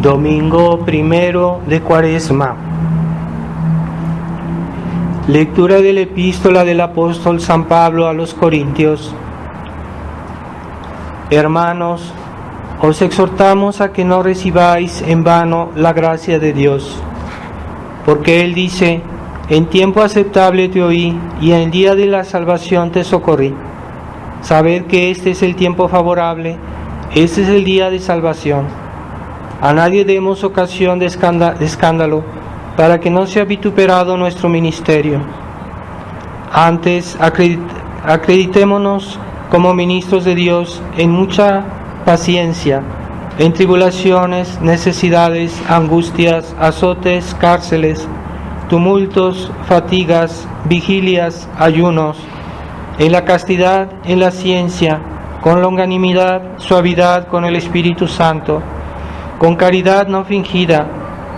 Domingo primero de Cuaresma. Lectura de la epístola del apóstol San Pablo a los Corintios. Hermanos, os exhortamos a que no recibáis en vano la gracia de Dios, porque Él dice: en tiempo aceptable te oí, y en el día de la salvación te socorrí. Sabed que este es el tiempo favorable, este es el día de salvación. A nadie demos ocasión de escándalo, para que no sea vituperado nuestro ministerio. Antes, acreditémonos como ministros de Dios en mucha paciencia, en tribulaciones, necesidades, angustias, azotes, cárceles, tumultos, fatigas, vigilias, ayunos, en la castidad, en la ciencia, con longanimidad, suavidad con el Espíritu Santo, con caridad no fingida,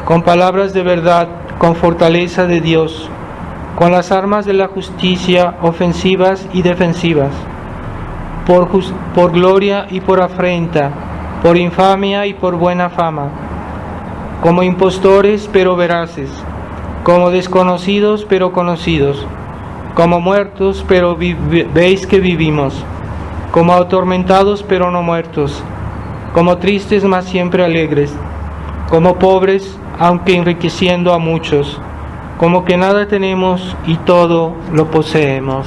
con palabras de verdad, con fortaleza de Dios, con las armas de la justicia ofensivas y defensivas, por gloria y por afrenta, por infamia y por buena fama, como impostores pero veraces, como desconocidos pero conocidos, como muertos pero veis que vivimos, como atormentados pero no muertos, como tristes mas siempre alegres, como pobres aunque enriqueciendo a muchos, como que nada tenemos y todo lo poseemos.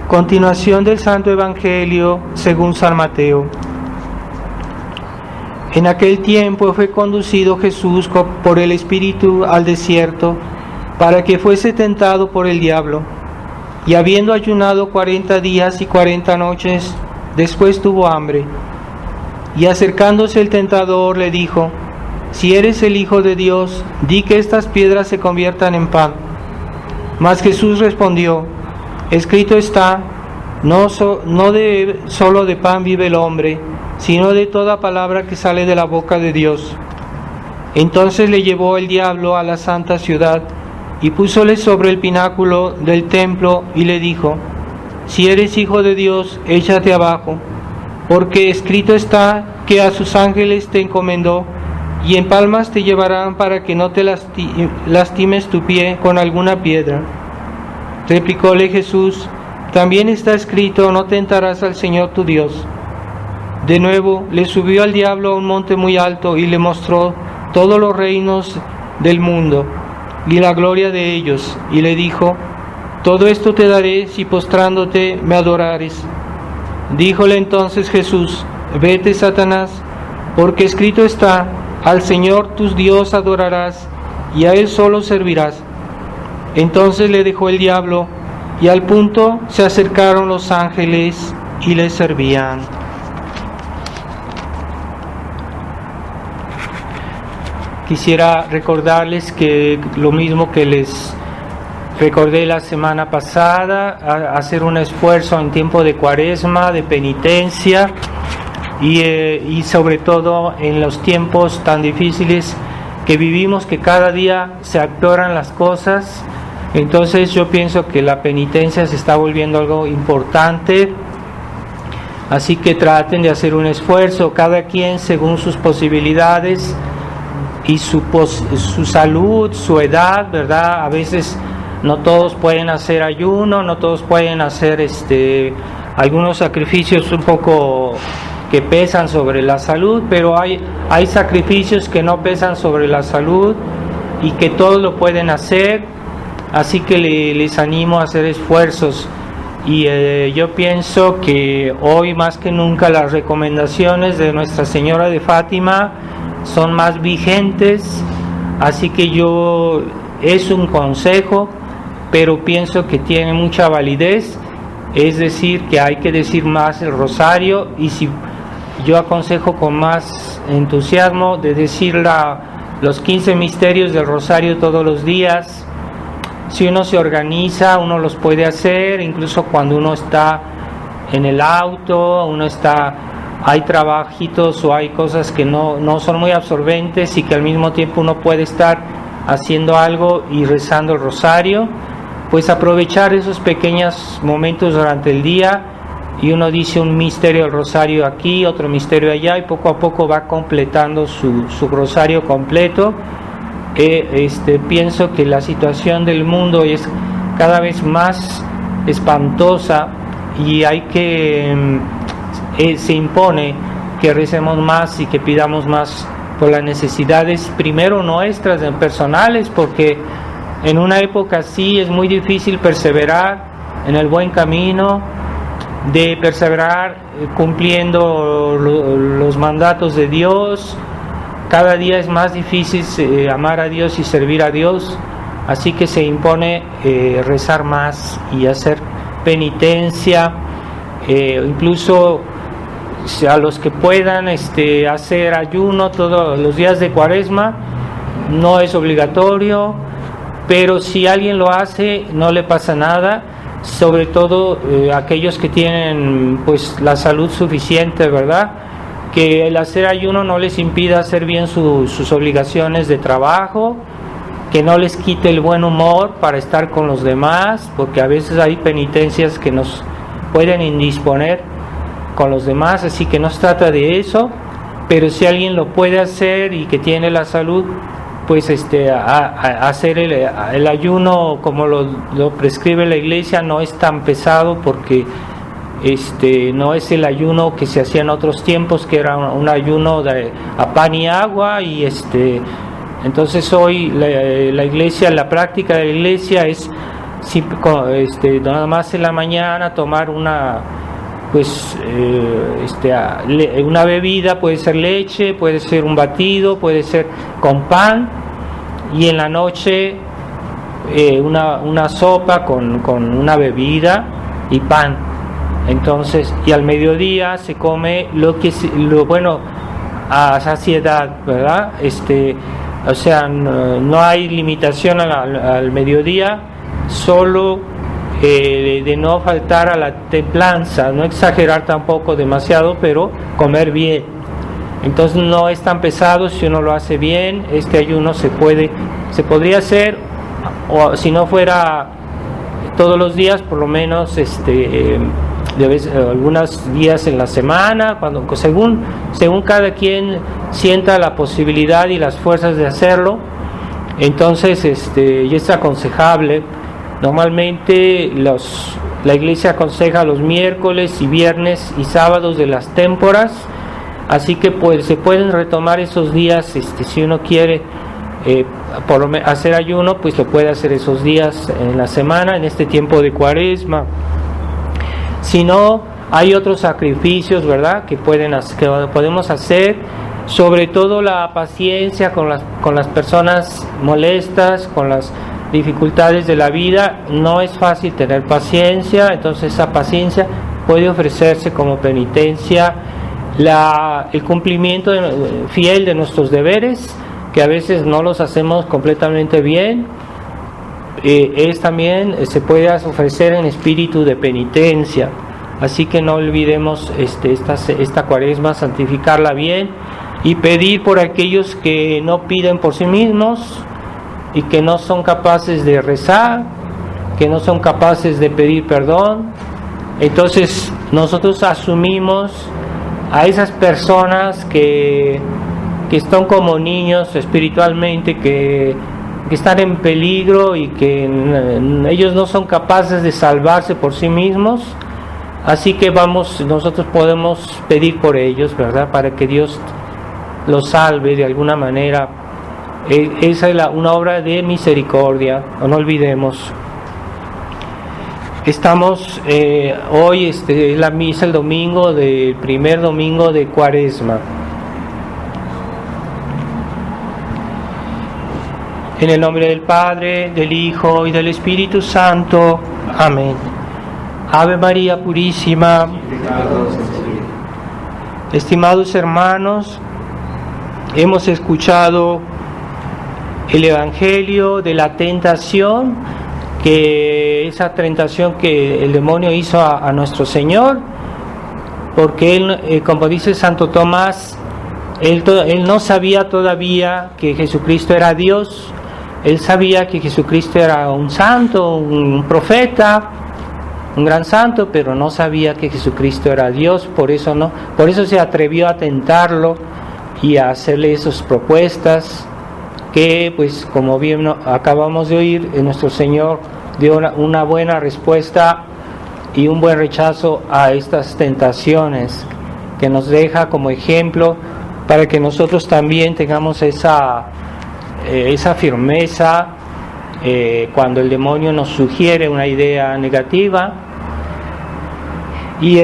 Continuación del Santo Evangelio según San Mateo. En aquel tiempo fue conducido Jesús por el Espíritu al desierto, para que fuese tentado por el diablo. Y habiendo ayunado 40 días y 40 noches, después tuvo hambre. Y acercándose el tentador le dijo: si eres el Hijo de Dios, di que estas piedras se conviertan en pan. Mas Jesús respondió: escrito está, no solo de pan vive el hombre, sino de toda palabra que sale de la boca de Dios. Entonces le llevó el diablo a la santa ciudad, y púsole sobre el pináculo del templo, y le dijo: si eres Hijo de Dios, échate abajo, porque escrito está que a sus ángeles te encomendó, y en palmas te llevarán para que no te lastimes tu pie con alguna piedra. Replicóle Jesús: también está escrito, no tentarás al Señor tu Dios. De nuevo le subió al diablo a un monte muy alto y le mostró todos los reinos del mundo y la gloria de ellos, y le dijo: todo esto te daré si postrándote me adorares. Díjole entonces Jesús: vete, Satanás, porque escrito está, al Señor tu Dios adorarás, y a Él solo servirás. Entonces le dejó el diablo, y al punto se acercaron los ángeles y le servían. Quisiera recordarles que lo mismo que les recordé la semana pasada, hacer un esfuerzo en tiempo de Cuaresma, de penitencia, y sobre todo en los tiempos tan difíciles que vivimos, que cada día se empeoran las cosas. Entonces yo pienso que la penitencia se está volviendo algo importante, así que traten de hacer un esfuerzo, cada quien según sus posibilidades y su salud, su edad, ¿verdad? A veces no todos pueden hacer ayuno, no todos pueden hacer algunos sacrificios un poco que pesan sobre la salud, pero hay sacrificios que no pesan sobre la salud y que todos lo pueden hacer, así que les animo a hacer esfuerzos. Y yo pienso que hoy más que nunca las recomendaciones de Nuestra Señora de Fátima son más vigentes, así que es un consejo, pero pienso que tiene mucha validez, es decir, que hay que decir más el rosario, y si yo aconsejo con más entusiasmo de decir los 15 misterios del rosario todos los días. Si uno se organiza, uno los puede hacer, incluso cuando uno está en el auto, hay trabajitos o hay cosas que no son muy absorbentes y que al mismo tiempo uno puede estar haciendo algo y rezando el rosario, pues aprovechar esos pequeños momentos durante el día y uno dice un misterio del rosario aquí, otro misterio allá, y poco a poco va completando su rosario completo. Pienso que la situación del mundo es cada vez más espantosa y hay que se impone que recemos más y que pidamos más por las necesidades primero nuestras personales, porque en una época así es muy difícil perseverar en el buen camino, de perseverar cumpliendo los mandatos de Dios. Cada día es más difícil amar a Dios y servir a Dios, así que se impone rezar más y hacer penitencia, incluso a los que puedan hacer ayuno todos los días de Cuaresma. No es obligatorio, pero si alguien lo hace no le pasa nada, sobre todo aquellos que tienen pues la salud suficiente, ¿verdad? Que el hacer ayuno no les impida hacer bien sus obligaciones de trabajo, que no les quite el buen humor para estar con los demás, porque a veces hay penitencias que nos pueden indisponer con los demás, así que no se trata de eso, pero si alguien lo puede hacer y que tiene la salud, pues hacer el ayuno como lo prescribe la Iglesia no es tan pesado, porque no es el ayuno que se hacía en otros tiempos, que era un ayuno a pan y agua, y entonces hoy la Iglesia, la práctica de la Iglesia es nada más en la mañana tomar una bebida, puede ser leche, puede ser un batido, puede ser con pan, y en la noche una sopa con una bebida y pan. Entonces, y al mediodía se come lo bueno a saciedad, ¿verdad? O sea, no hay limitación al mediodía, solo de no faltar a la templanza, no exagerar tampoco demasiado, pero comer bien. Entonces no es tan pesado si uno lo hace bien. Este ayuno se podría hacer, o si no fuera todos los días, por lo menos algunos días en la semana, según cada quien sienta la posibilidad y las fuerzas de hacerlo. Entonces y es aconsejable. Normalmente la Iglesia aconseja los miércoles y viernes y sábados de las témporas, así que se pueden retomar esos días. Si uno quiere hacer ayuno, pues lo puede hacer esos días en la semana, en este tiempo de Cuaresma. Si no, hay otros sacrificios, ¿verdad?, que podemos hacer, sobre todo la paciencia con las personas molestas, con las dificultades de la vida. No es fácil tener paciencia, entonces esa paciencia puede ofrecerse como penitencia. El cumplimiento fiel de nuestros deberes, que a veces no los hacemos completamente bien, también se puede ofrecer en espíritu de penitencia. Así que no olvidemos esta Cuaresma santificarla bien y pedir por aquellos que no piden por sí mismos y que no son capaces de rezar, que no son capaces de pedir perdón. Entonces nosotros asumimos a esas personas que están como niños espiritualmente, que están en peligro y que ellos no son capaces de salvarse por sí mismos. Así que nosotros podemos pedir por ellos, ¿verdad?, para que Dios los salve de alguna manera. Esa es una obra de misericordia, no olvidemos. Estamos hoy, es la misa el domingo del primer domingo de Cuaresma. En el nombre del Padre, del Hijo y del Espíritu Santo. Amén. Ave María Purísima. Estimados hermanos, hemos escuchado el Evangelio de la tentación, esa tentación que el demonio hizo a nuestro Señor, porque él, como dice Santo Tomás, él no sabía todavía que Jesucristo era Dios. Él sabía que Jesucristo era un santo, un profeta, un gran santo, pero no sabía que Jesucristo era Dios, por eso se atrevió a tentarlo y a hacerle esas propuestas que, pues, como bien acabamos de oír, nuestro Señor dio una buena respuesta y un buen rechazo a estas tentaciones, que nos deja como ejemplo para que nosotros también tengamos esa firmeza cuando el demonio nos sugiere una idea negativa. Y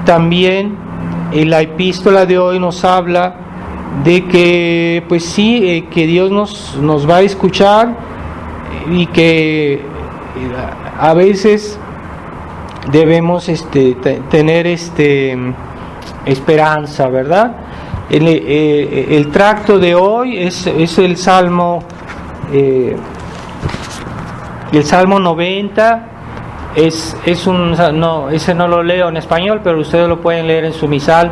también en la epístola de hoy nos habla de que, pues sí, que Dios nos va a escuchar, y que a veces debemos tener esperanza, ¿verdad? El tracto de hoy es el Salmo 90. Ese no lo leo en español, pero ustedes lo pueden leer en su misal.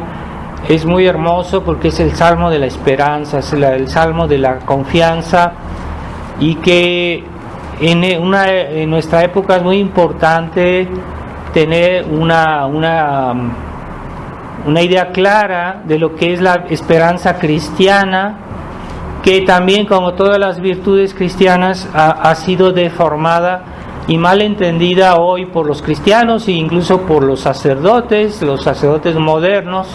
Es muy hermoso porque es el Salmo de la esperanza, es el Salmo de la confianza, y que en nuestra época es muy importante tener una idea clara de lo que es la esperanza cristiana, que también, como todas las virtudes cristianas, ha sido deformada y mal entendida hoy por los cristianos e incluso por los sacerdotes modernos,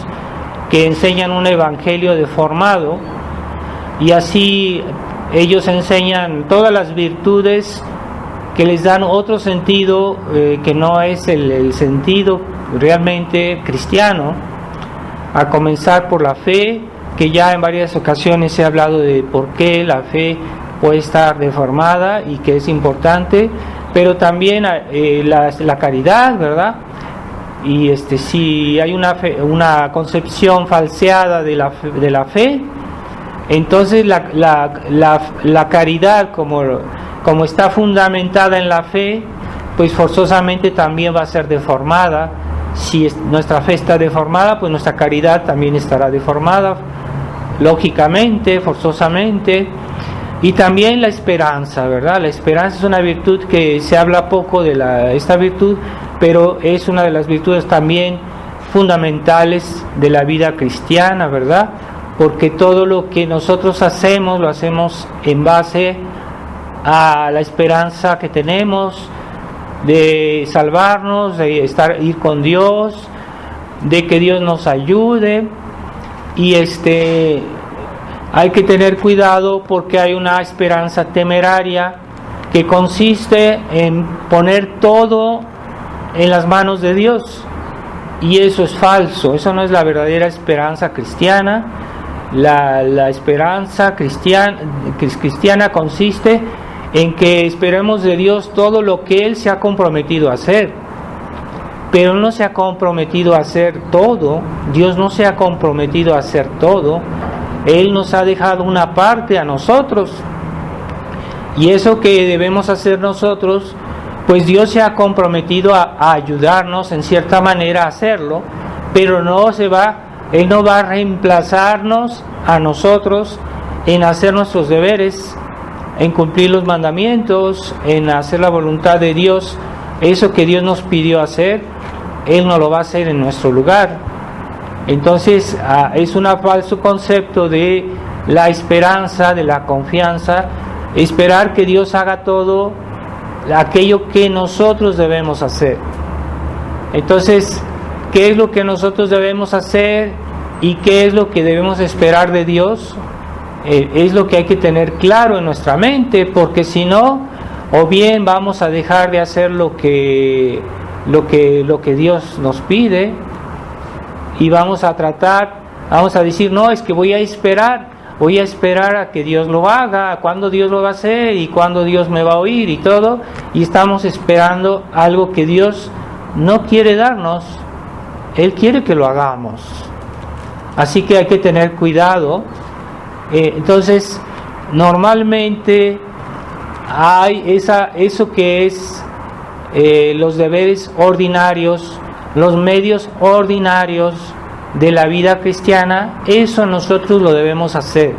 que enseñan un evangelio deformado, y así ellos enseñan todas las virtudes que les dan otro sentido, que no es el sentido realmente cristiano, a comenzar por la fe, que ya en varias ocasiones he hablado de por qué la fe puede estar deformada y que es importante, pero también la caridad, ¿verdad? Y si hay una concepción falseada de la fe, entonces la caridad, como está fundamentada en la fe, pues forzosamente también va a ser deformada. Si nuestra fe está deformada, pues nuestra caridad también estará deformada, lógicamente, forzosamente. Y también la esperanza, ¿verdad? La esperanza es una virtud que se habla poco de esta virtud, pero es una de las virtudes también fundamentales de la vida cristiana, ¿verdad? Porque todo lo que nosotros hacemos, lo hacemos en base a la esperanza que tenemos de salvarnos, de ir con Dios, de que Dios nos ayude. Y hay que tener cuidado porque hay una esperanza temeraria que consiste en poner todo en las manos de Dios, y eso es falso. Eso no es la verdadera esperanza cristiana. La esperanza cristiana consiste en que esperemos de Dios todo lo que Él se ha comprometido a hacer, pero no se ha comprometido a hacer todo. Dios no se ha comprometido a hacer todo. Él nos ha dejado una parte a nosotros, y eso que debemos hacer nosotros, pues Dios se ha comprometido a ayudarnos en cierta manera a hacerlo, pero Él no va a reemplazarnos a nosotros en hacer nuestros deberes, en cumplir los mandamientos, en hacer la voluntad de Dios. Eso que Dios nos pidió hacer, Él no lo va a hacer en nuestro lugar. Entonces es un falso concepto de la esperanza, de la confianza, esperar que Dios haga todo aquello que nosotros debemos hacer. Entonces, ¿qué es lo que nosotros debemos hacer y qué es lo que debemos esperar de Dios? Es lo que hay que tener claro en nuestra mente, porque si no, o bien vamos a dejar de hacer lo que Dios nos pide, y vamos a decir, no, es que voy a esperar a que Dios lo haga, cuándo Dios lo va a hacer y cuándo Dios me va a oír y todo, y estamos esperando algo que Dios no quiere darnos. Él quiere que lo hagamos, así que hay que tener cuidado. Entonces, normalmente hay eso que es los deberes ordinarios, los medios ordinarios de la vida cristiana. Eso nosotros lo debemos hacer.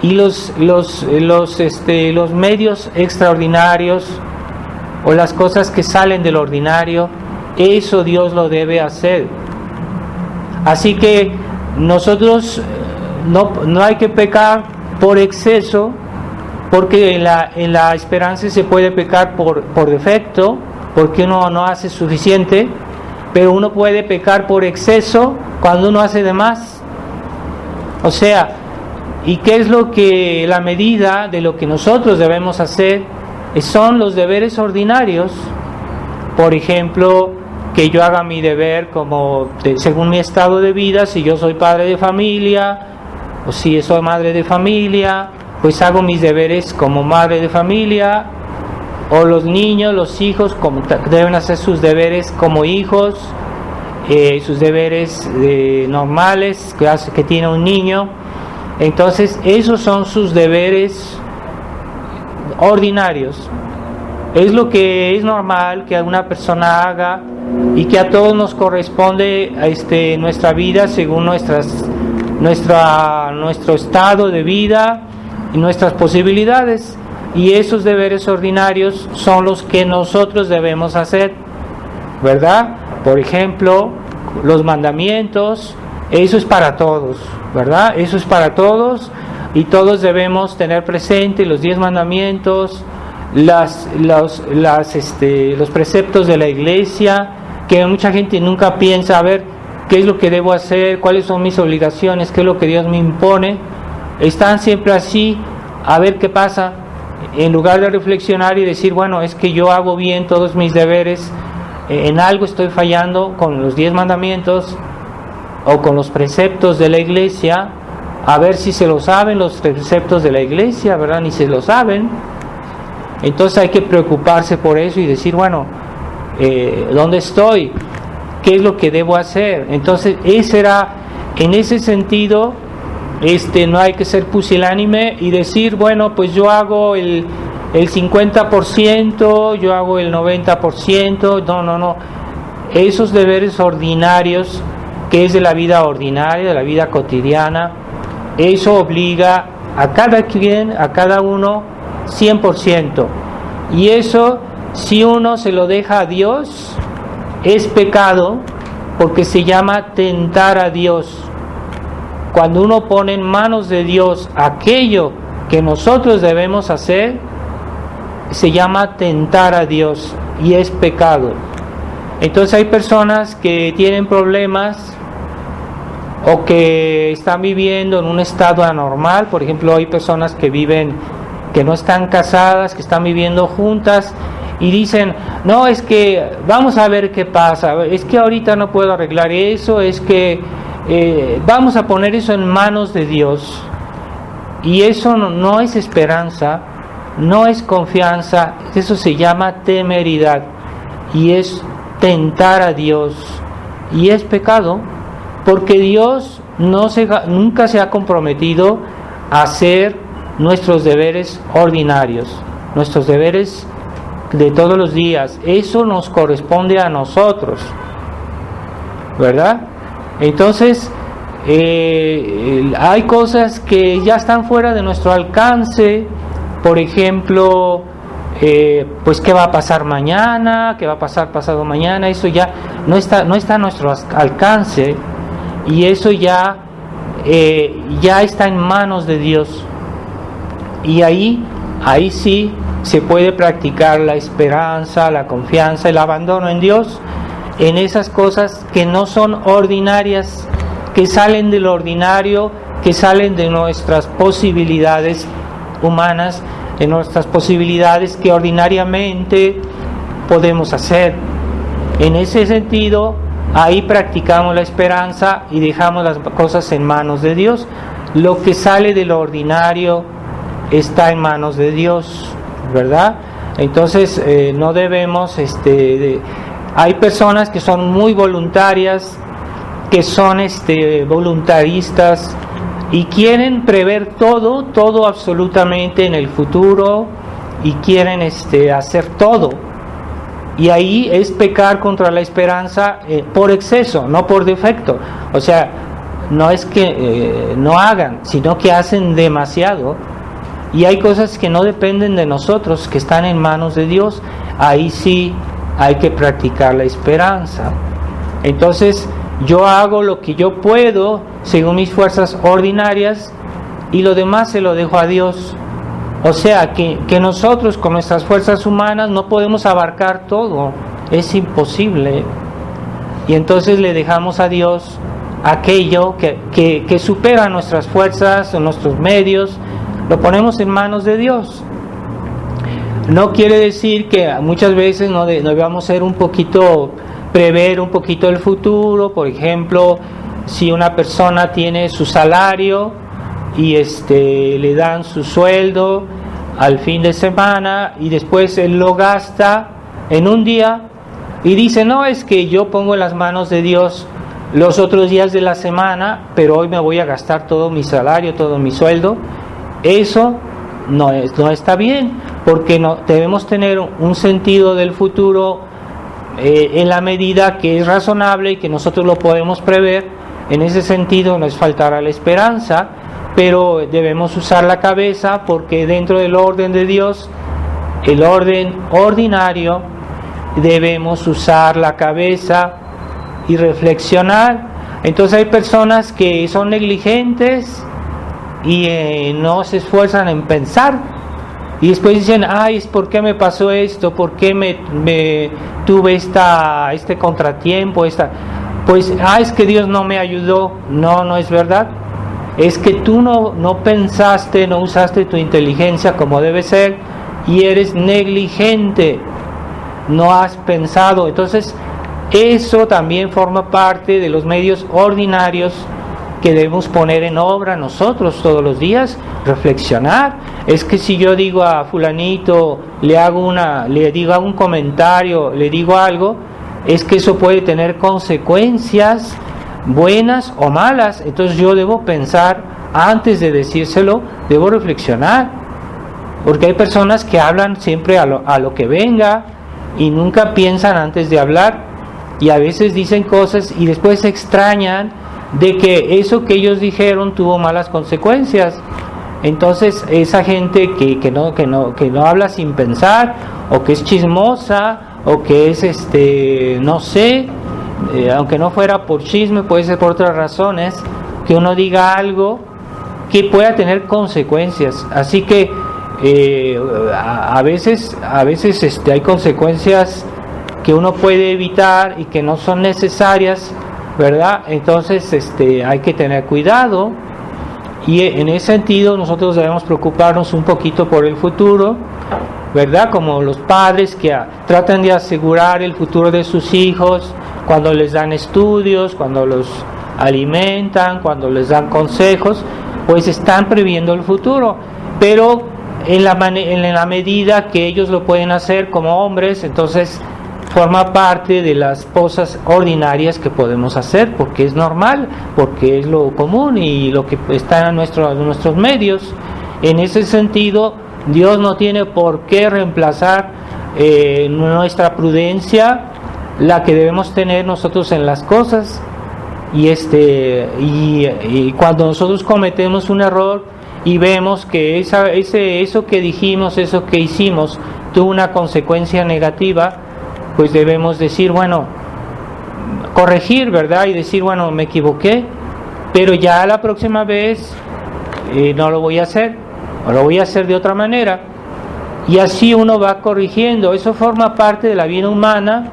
Y los medios extraordinarios o las cosas que salen del ordinario, eso Dios lo debe hacer. Así que nosotros no hay que pecar por exceso, porque en la esperanza se puede pecar por defecto, porque uno no hace suficiente, pero uno puede pecar por exceso cuando uno hace de más. O sea, ¿y qué es lo que la medida de lo que nosotros debemos hacer? Son los deberes ordinarios. Por ejemplo, que yo haga mi deber según mi estado de vida. Si yo soy padre de familia o si soy madre de familia, pues hago mis deberes como madre de familia. O los niños, los hijos deben hacer sus deberes como hijos, sus deberes normales que tiene un niño. Entonces esos son sus deberes ordinarios. Es lo que es normal que una persona haga y que a todos nos corresponde nuestra vida según nuestro estado de vida y nuestras posibilidades. Y esos deberes ordinarios son los que nosotros debemos hacer, ¿verdad? Por ejemplo, los mandamientos, eso es para todos, ¿verdad? Eso es para todos y todos debemos tener presente los 10 mandamientos, los preceptos de la iglesia, que mucha gente nunca piensa, a ver, ¿qué es lo que debo hacer? ¿Cuáles son mis obligaciones? ¿Qué es lo que Dios me impone? Están siempre así, a ver qué pasa. En lugar de reflexionar y decir, bueno, es que yo hago bien todos mis deberes, en algo estoy fallando con los 10 mandamientos o con los preceptos de la iglesia, a ver si se lo saben los preceptos de la iglesia, ¿verdad? Ni se lo saben. Entonces hay que preocuparse por eso y decir, bueno, ¿dónde estoy? ¿Qué es lo que debo hacer? Entonces en ese sentido, no hay que ser pusilánime y decir, bueno, pues yo hago el 50%, yo hago el 90%, no. Esos deberes ordinarios, que es de la vida ordinaria, de la vida cotidiana, eso obliga a cada uno 100%. Y eso, si uno se lo deja a Dios, es pecado, porque se llama tentar a Dios. Cuando uno pone en manos de Dios aquello que nosotros debemos hacer, se llama tentar a Dios y es pecado. Entonces hay personas que tienen problemas o que están viviendo en un estado anormal. Por ejemplo, hay personas que no están casadas, que están viviendo juntas y dicen, no, es que vamos a ver qué pasa, es que ahorita no puedo arreglar eso, es que vamos a poner eso en manos de Dios. Y eso no es esperanza, no es confianza, eso se llama temeridad y es tentar a Dios y es pecado, porque Dios nunca se ha comprometido a hacer nuestros deberes ordinarios, nuestros deberes de todos los días. Eso nos corresponde a nosotros, ¿verdad? Entonces hay cosas que ya están fuera de nuestro alcance. Por ejemplo, pues qué va a pasar mañana, qué va a pasar pasado mañana, eso ya no está a nuestro alcance, y eso ya está en manos de Dios. Y ahí sí se puede practicar la esperanza, la confianza, el abandono en Dios, en esas cosas que no son ordinarias, que salen del ordinario, que salen de nuestras posibilidades humanas, de nuestras posibilidades que ordinariamente podemos hacer. En ese sentido, ahí practicamos la esperanza y dejamos las cosas en manos de Dios. Lo que sale de lo ordinario está en manos de Dios, ¿verdad? Entonces no debemos, hay personas que son muy voluntarias, que son voluntaristas y quieren prever todo absolutamente en el futuro y quieren hacer todo. Y ahí es pecar contra la esperanza por exceso, no por defecto. O sea, no es que no hagan, sino que hacen demasiado. Y hay cosas que no dependen de nosotros, que están en manos de Dios. ahí sí hay que practicar la esperanza. Entonces yo hago lo que yo puedo según mis fuerzas ordinarias y lo demás se lo dejo a Dios. O sea que nosotros con nuestras fuerzas humanas no podemos abarcar todo, es imposible. Y entonces le dejamos a Dios aquello que supera nuestras fuerzas o nuestros medios, lo ponemos en manos de Dios. No quiere decir que muchas veces no debamos ser prever un poquito el futuro. Por ejemplo, si una persona tiene su salario y le dan su sueldo al fin de semana y después él lo gasta en un día y dice, no, es que yo pongo en las manos de Dios los otros días de la semana, pero hoy me voy a gastar todo mi salario, todo mi sueldo. Eso no está bien, porque debemos tener un sentido del futuro en la medida que es razonable y que nosotros lo podemos prever. En ese sentido no es faltar a la esperanza, pero debemos usar la cabeza, porque dentro del orden de Dios, el orden ordinario, debemos usar la cabeza y reflexionar. Entonces hay personas que son negligentes y no se esfuerzan en pensar, y después dicen, ay, ¿por qué me pasó esto? ¿Por qué me tuve este contratiempo? Pues, es que Dios no me ayudó. No es verdad. Es que tú no pensaste, no usaste tu inteligencia como debe ser, y eres negligente, no has pensado. Entonces eso también forma parte de los medios ordinarios que debemos poner en obra nosotros todos los días, reflexionar. Es que si yo digo a fulanito, le digo un comentario, le digo algo, es que eso puede tener consecuencias buenas o malas. Entonces yo debo pensar antes de decírselo, debo reflexionar, porque hay personas que hablan siempre a lo que venga y nunca piensan antes de hablar, y a veces dicen cosas y después se extrañan de que eso que ellos dijeron tuvo malas consecuencias. Entonces esa gente que no habla sin pensar, o que es chismosa, o que es no sé, aunque no fuera por chisme, puede ser por otras razones, que uno diga algo que pueda tener consecuencias. Así que a veces hay consecuencias que uno puede evitar y que no son necesarias, ¿verdad? Entonces hay que tener cuidado, y en ese sentido nosotros debemos preocuparnos un poquito por el futuro, ¿verdad? Como los padres que tratan de asegurar el futuro de sus hijos cuando les dan estudios, cuando los alimentan, cuando les dan consejos, pues están previendo el futuro, pero en la medida que ellos lo pueden hacer como hombres, entonces forma parte de las cosas ordinarias que podemos hacer, porque es normal, porque es lo común y lo que está en nuestros medios. En ese sentido, Dios no tiene por qué reemplazar nuestra prudencia, la que debemos tener nosotros en las cosas. Y cuando nosotros cometemos un error y vemos que eso que dijimos, eso que hicimos, tuvo una consecuencia negativa, pues debemos decir, bueno, corregir, ¿verdad? Y decir, bueno, me equivoqué, pero ya la próxima vez no lo voy a hacer, o lo voy a hacer de otra manera. Y así uno va corrigiendo. Eso forma parte de la vida humana,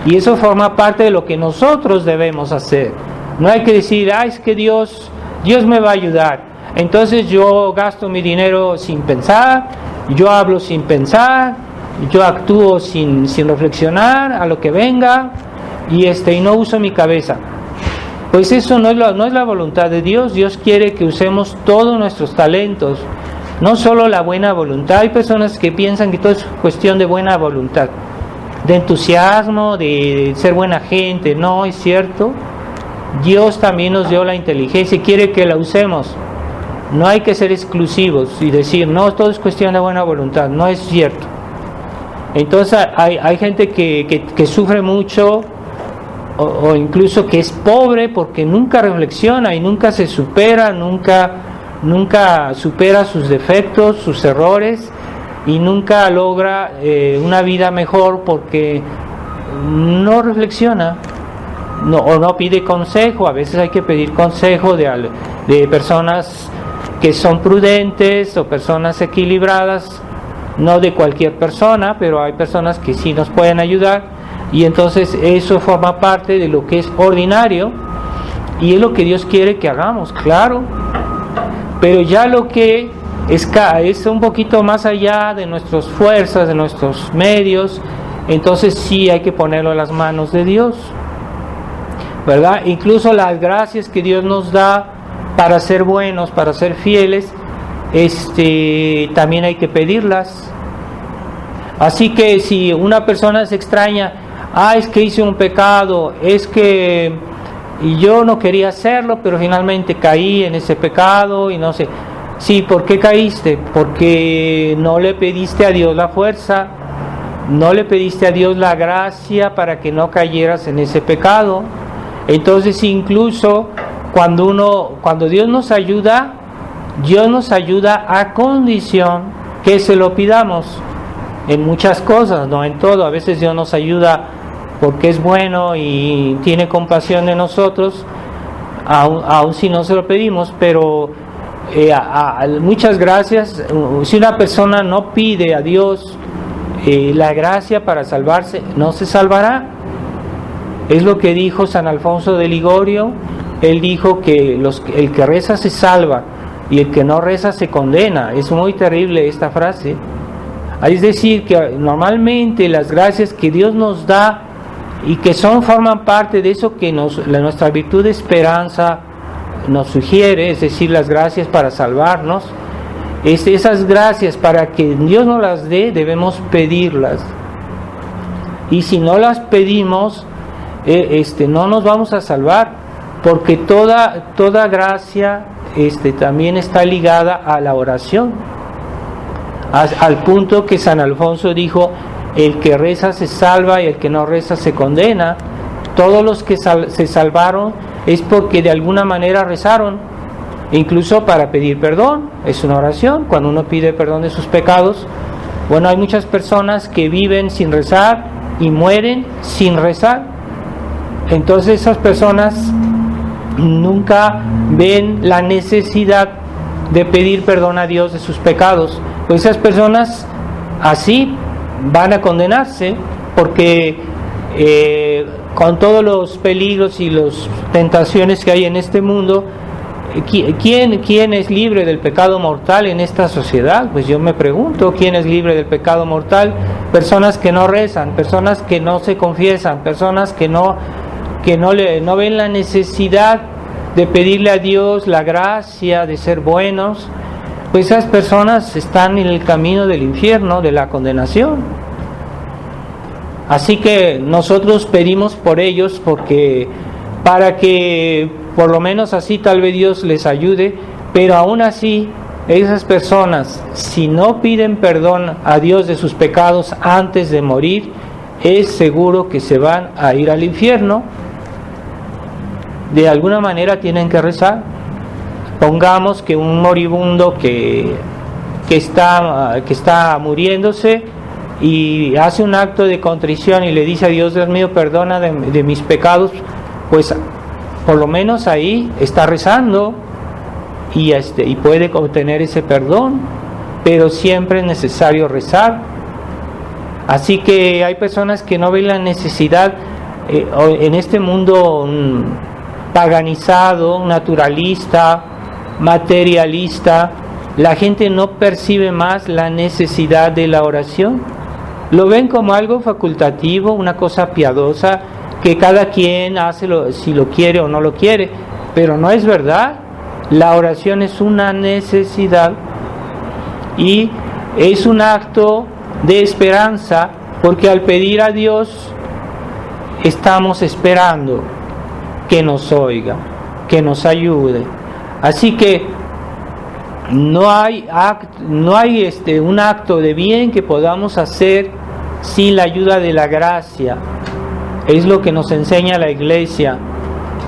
y eso forma parte de lo que nosotros debemos hacer. No hay que decir, es que Dios me va a ayudar, entonces yo gasto mi dinero sin pensar, yo hablo sin pensar, yo actúo sin reflexionar a lo que venga, y no uso mi cabeza. Pues eso no es la voluntad de Dios. Dios quiere que usemos todos nuestros talentos, no solo la buena voluntad. Hay personas que piensan que todo es cuestión de buena voluntad, de entusiasmo, de ser buena gente. No es cierto. Dios también nos dio la inteligencia y quiere que la usemos. No hay que ser exclusivos y decir, no, todo es cuestión de buena voluntad. No es cierto. Entonces hay gente que sufre mucho, o incluso que es pobre porque nunca reflexiona y nunca se supera, nunca supera sus defectos, sus errores, y nunca logra una vida mejor porque no reflexiona, o no pide consejo. A veces hay que pedir consejo de personas que son prudentes o personas equilibradas, no de cualquier persona, pero hay personas que sí nos pueden ayudar, y entonces eso forma parte de lo que es ordinario y es lo que Dios quiere que hagamos, claro. Pero ya lo que es un poquito más allá de nuestras fuerzas, de nuestros medios, entonces sí hay que ponerlo en las manos de Dios, ¿verdad? Incluso las gracias que Dios nos da para ser buenos, para ser fieles, también hay que pedirlas. Así que si una persona se extraña, es que hice un pecado, es que yo no quería hacerlo, pero finalmente caí en ese pecado y no sé. Sí, ¿por qué caíste? Porque no le pediste a Dios la fuerza, no le pediste a Dios la gracia para que no cayeras en ese pecado. Entonces, incluso cuando Dios nos ayuda a condición que se lo pidamos en muchas cosas, no en todo. A veces Dios nos ayuda porque es bueno y tiene compasión de nosotros, aun si no se lo pedimos, pero muchas gracias. Si una persona no pide a Dios la gracia para salvarse, no se salvará. Es lo que dijo San Alfonso de Ligorio. Él dijo que el que reza se salva y el que no reza se condena. Es muy terrible esta frase. Es decir, que normalmente las gracias que Dios nos da y que forman parte de eso que nuestra virtud de esperanza nos sugiere, es decir, las gracias para salvarnos, esas gracias, para que Dios nos las dé, debemos pedirlas. Y si no las pedimos, no nos vamos a salvar, porque toda gracia también está ligada a la oración, al punto que San Alfonso dijo: el que reza se salva y el que no reza se condena. Todos los que se salvaron es porque de alguna manera rezaron, incluso para pedir perdón. Es una oración, cuando uno pide perdón de sus pecados. Bueno, hay muchas personas que viven sin rezar y mueren sin rezar. Entonces esas personas nunca ven la necesidad de pedir perdón a Dios de sus pecados. Pues esas personas así van a condenarse, porque con todos los peligros y las tentaciones que hay en este mundo, ¿quién es libre del pecado mortal en esta sociedad? Pues yo me pregunto, ¿quién es libre del pecado mortal? Personas que no rezan, personas que no se confiesan, personas que no ven la necesidad de pedirle a Dios la gracia de ser buenos. Pues esas personas están en el camino del infierno, de la condenación. Así que nosotros pedimos por ellos, para que por lo menos así tal vez Dios les ayude. Pero aún así, esas personas, si no piden perdón a Dios de sus pecados antes de morir, es seguro que se van a ir al infierno. De alguna manera tienen que rezar. Pongamos que un moribundo que está muriéndose y hace un acto de contrición y le dice a Dios: Dios mío, perdona de mis pecados. Pues por lo menos ahí está rezando y puede obtener ese perdón. Pero siempre es necesario rezar. Así que hay personas que no ven la necesidad en este mundo paganizado, naturalista, materialista. La gente no percibe más la necesidad de la oración. Lo ven como algo facultativo, una cosa piadosa que cada quien hace si lo quiere o no lo quiere, pero no es verdad. La oración es una necesidad y es un acto de esperanza, porque al pedir a Dios estamos esperando que nos oiga, que nos ayude. Así que no hay un acto de bien que podamos hacer sin la ayuda de la gracia. Es lo que nos enseña la Iglesia.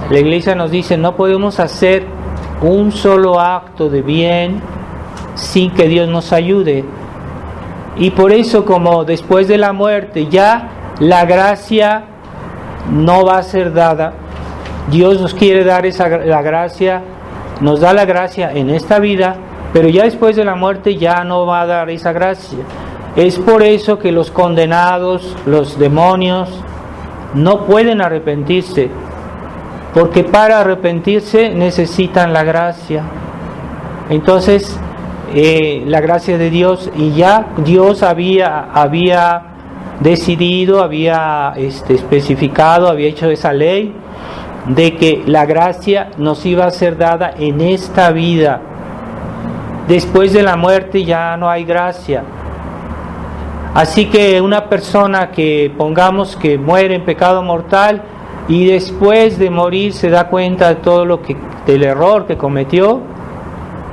La Iglesia nos dice: no podemos hacer un solo acto de bien sin que Dios nos ayude. Y por eso, como después de la muerte ya la gracia no va a ser dada, Dios nos quiere dar la gracia, nos da la gracia en esta vida, pero ya después de la muerte ya no va a dar esa gracia. Es por eso que los condenados, los demonios, no pueden arrepentirse, porque para arrepentirse necesitan la gracia. Entonces, la gracia de Dios, y ya Dios había decidido, había especificado, había hecho esa ley de que la gracia nos iba a ser dada en esta vida. Después de la muerte ya no hay gracia. Así que una persona que pongamos que muere en pecado mortal y después de morir se da cuenta de todo del error que cometió,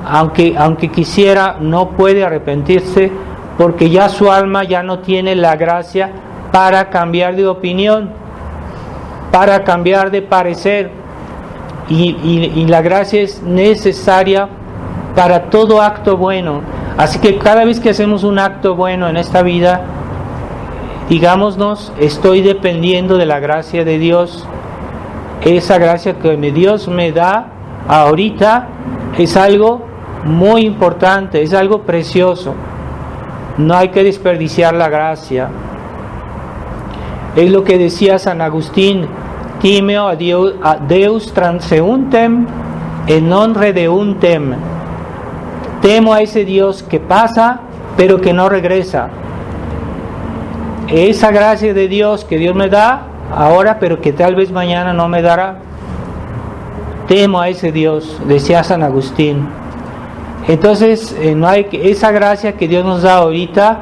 aunque quisiera, no puede arrepentirse, porque ya su alma ya no tiene la gracia para cambiar de opinión, para cambiar de parecer, y la gracia es necesaria para todo acto bueno. Así que cada vez que hacemos un acto bueno en esta vida, digámonos, estoy dependiendo de la gracia de Dios. Esa gracia que Dios me da ahorita es algo muy importante, es algo precioso. No hay que desperdiciar la gracia. Es lo que decía San Agustín: timeo a Deus transeuntem et non redeuntem. Temo a ese Dios que pasa pero que no regresa. Esa gracia de Dios que Dios me da ahora, pero que tal vez mañana no me dará. Temo a ese Dios, decía San Agustín. Entonces, esa gracia que Dios nos da ahorita,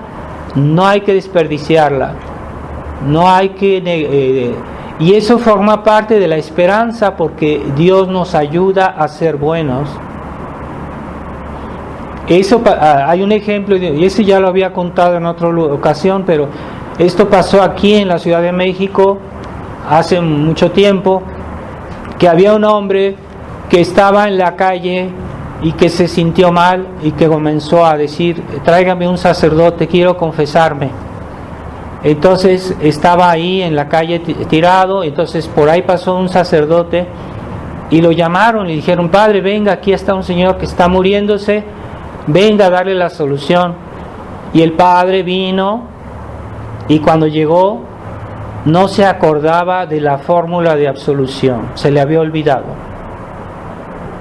no hay que desperdiciarla. No hay que y eso forma parte de la esperanza, porque Dios nos ayuda a ser buenos. Eso, hay un ejemplo, y ese ya lo había contado en otra ocasión, pero esto pasó aquí en la Ciudad de México hace mucho tiempo, que había un hombre que estaba en la calle y que se sintió mal y que comenzó a decir: tráigame un sacerdote, quiero confesarme. Entonces estaba ahí en la calle tirado, entonces por ahí pasó un sacerdote y lo llamaron y dijeron: padre, venga, aquí está un señor que está muriéndose, venga a darle la solución. Y el padre vino, y cuando llegó no se acordaba de la fórmula de absolución, se le había olvidado.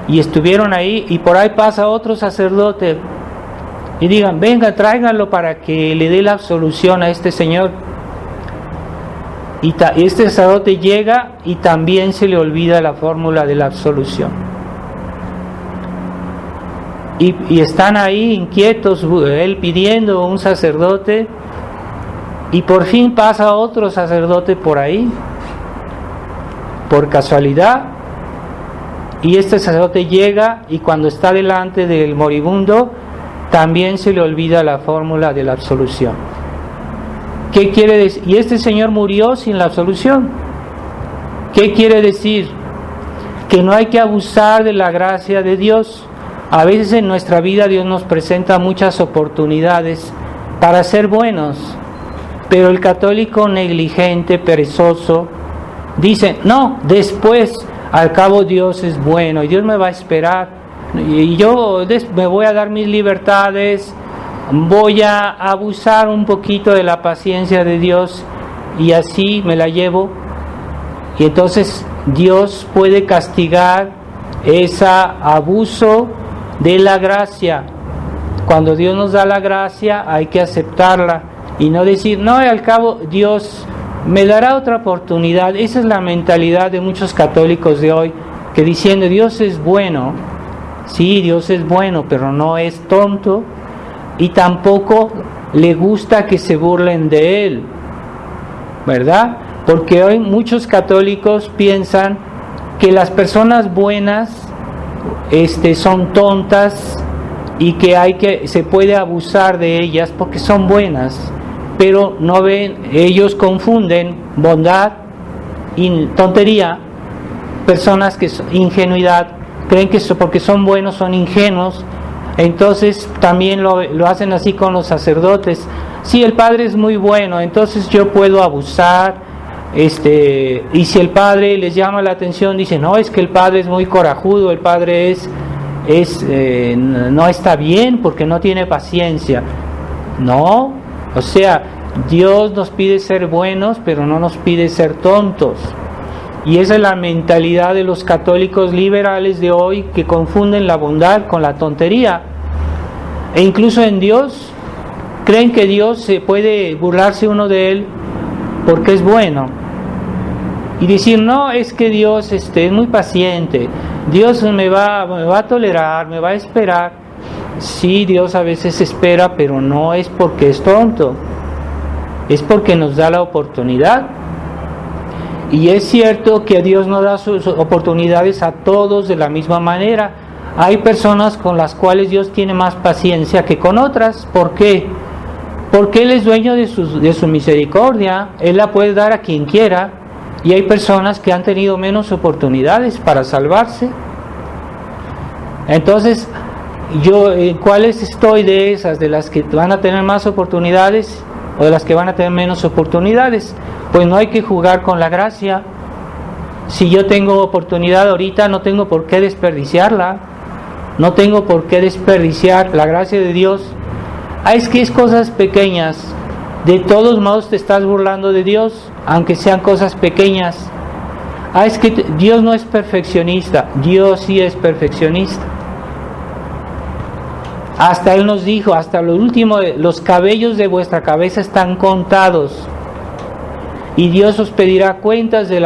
Y estuvieron ahí, y por ahí pasa otro sacerdote y digan: venga, tráiganlo para que le dé la absolución a este señor. Y este sacerdote llega y también se le olvida la fórmula de la absolución. Y están ahí inquietos, él pidiendo un sacerdote, y por fin pasa otro sacerdote por ahí, por casualidad, y este sacerdote llega, y cuando está delante del moribundo también se le olvida la fórmula de la absolución. ¿Qué quiere decir? Y este señor murió sin la absolución. ¿Qué quiere decir? Que no hay que abusar de la gracia de Dios. A veces en nuestra vida Dios nos presenta muchas oportunidades para ser buenos, pero el católico negligente, perezoso, dice: no, después, al cabo Dios es bueno y Dios me va a esperar, y yo me voy a dar mis libertades, voy a abusar un poquito de la paciencia de Dios y así me la llevo. Y entonces Dios puede castigar ese abuso de la gracia. Cuando Dios nos da la gracia hay que aceptarla y no decir: no, al cabo Dios me dará otra oportunidad. Esa es la mentalidad de muchos católicos de hoy, que diciendo: Dios es bueno. Sí, Dios es bueno, pero no es tonto, y tampoco le gusta que se burlen de Él, ¿verdad? Porque hoy muchos católicos piensan que las personas buenas son tontas y que se puede abusar de ellas porque son buenas, pero no ven, ellos confunden bondad y tontería. Personas que ingenuidad, creen que porque son buenos son ingenuos. Entonces también lo hacen así con los sacerdotes. sí, el padre es muy bueno, entonces yo puedo abusar, y si el padre les llama la atención, dicen, no, es que el padre es muy corajudo, el padre no está bien porque no tiene paciencia. No, o sea, Dios nos pide ser buenos, pero no nos pide ser tontos. Y esa es la mentalidad de los católicos liberales de hoy, que confunden la bondad con la tontería. E incluso en Dios, creen que Dios se puede burlarse uno de él porque es bueno. Y decir, no, es que Dios es muy paciente, Dios me va a tolerar, me va a esperar. Sí, Dios a veces espera, pero no es porque es tonto, es porque nos da la oportunidad. Y es cierto que Dios no da sus oportunidades a todos de la misma manera. Hay personas con las cuales Dios tiene más paciencia que con otras. ¿Por qué? Porque Él es dueño de su misericordia. Él la puede dar a quien quiera. Y hay personas que han tenido menos oportunidades para salvarse. Entonces, ¿cuáles estoy de esas? ¿De las que van a tener más oportunidades o de las que van a tener menos oportunidades? Pues no hay que jugar con la gracia. Si yo tengo oportunidad ahorita, no tengo por qué desperdiciarla. No tengo por qué desperdiciar la gracia de Dios. Es que es cosas pequeñas. De todos modos te estás burlando de Dios, aunque sean cosas pequeñas. Es que Dios no es perfeccionista. Dios sí es perfeccionista. Hasta Él nos dijo, hasta lo último, los cabellos de vuestra cabeza están contados. Y Dios os pedirá cuentas de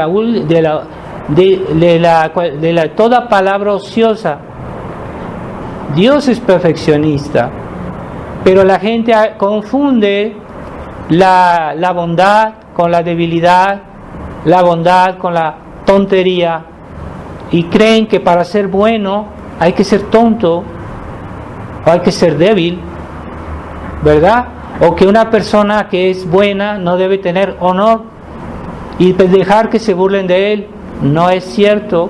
toda palabra ociosa. Dios es perfeccionista, pero la gente confunde la bondad con la debilidad, la bondad con la tontería, y creen que para ser bueno hay que ser tonto o hay que ser débil, ¿verdad? O que una persona que es buena no debe tener honor y dejar que se burlen de él. No es cierto.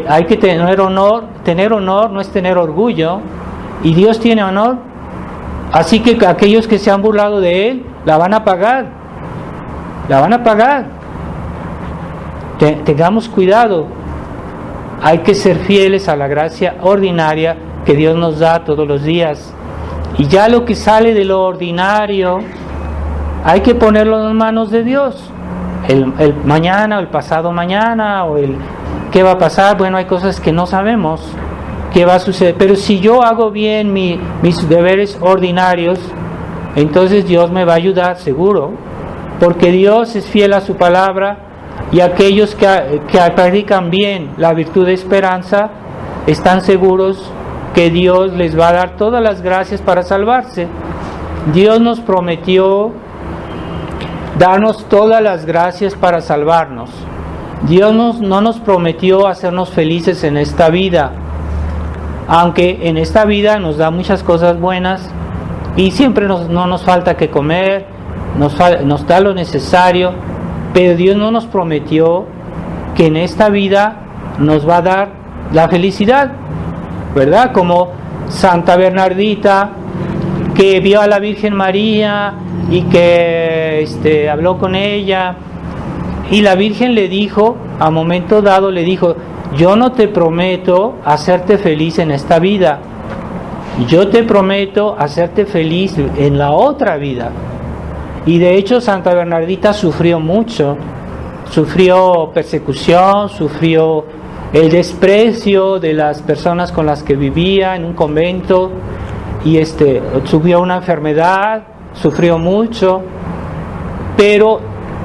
Hay que tener honor. Tener honor no es tener orgullo, y Dios tiene honor. Así que aquellos que se han burlado de Él, la van a pagar. La van a pagar. Tengamos cuidado. Hay que ser fieles a la gracia ordinaria que Dios nos da todos los días. Y ya lo que sale de lo ordinario, hay que ponerlo en manos de Dios. El mañana, o el pasado mañana, o ¿qué va a pasar? Bueno, hay cosas que no sabemos qué va a suceder, pero si yo hago bien mis deberes ordinarios, entonces Dios me va a ayudar seguro, porque Dios es fiel a su palabra, y aquellos que practican bien la virtud de esperanza están seguros que Dios les va a dar todas las gracias para salvarse. Dios nos prometió darnos todas las gracias para salvarnos. Dios no nos prometió hacernos felices en esta vida, aunque en esta vida nos da muchas cosas buenas y siempre no nos falta que comer, nos da lo necesario, pero Dios no nos prometió que en esta vida nos va a dar la felicidad, ¿verdad? Como Santa Bernardita, que vio a la Virgen María y que habló con ella, y la Virgen le dijo, a momento dado le dijo: yo no te prometo hacerte feliz en esta vida, yo te prometo hacerte feliz en la otra vida. Y de hecho Santa Bernardita sufrió mucho, sufrió persecución, sufrió el desprecio de las personas con las que vivía en un convento, y sufrió una enfermedad, sufrió mucho, pero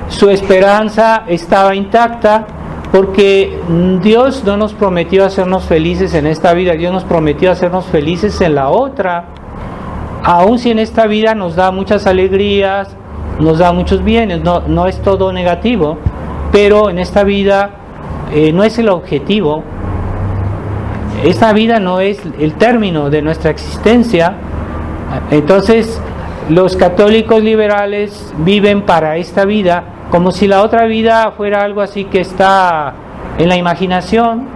su esperanza estaba intacta, porque Dios no nos prometió hacernos felices en esta vida, Dios nos prometió hacernos felices en la otra. Aun si en esta vida nos da muchas alegrías, nos da muchos bienes, no es todo negativo, pero en esta vida no es el objetivo. Esta vida no es el término de nuestra existencia. Entonces los católicos liberales viven para esta vida, como si la otra vida fuera algo así que está en la imaginación,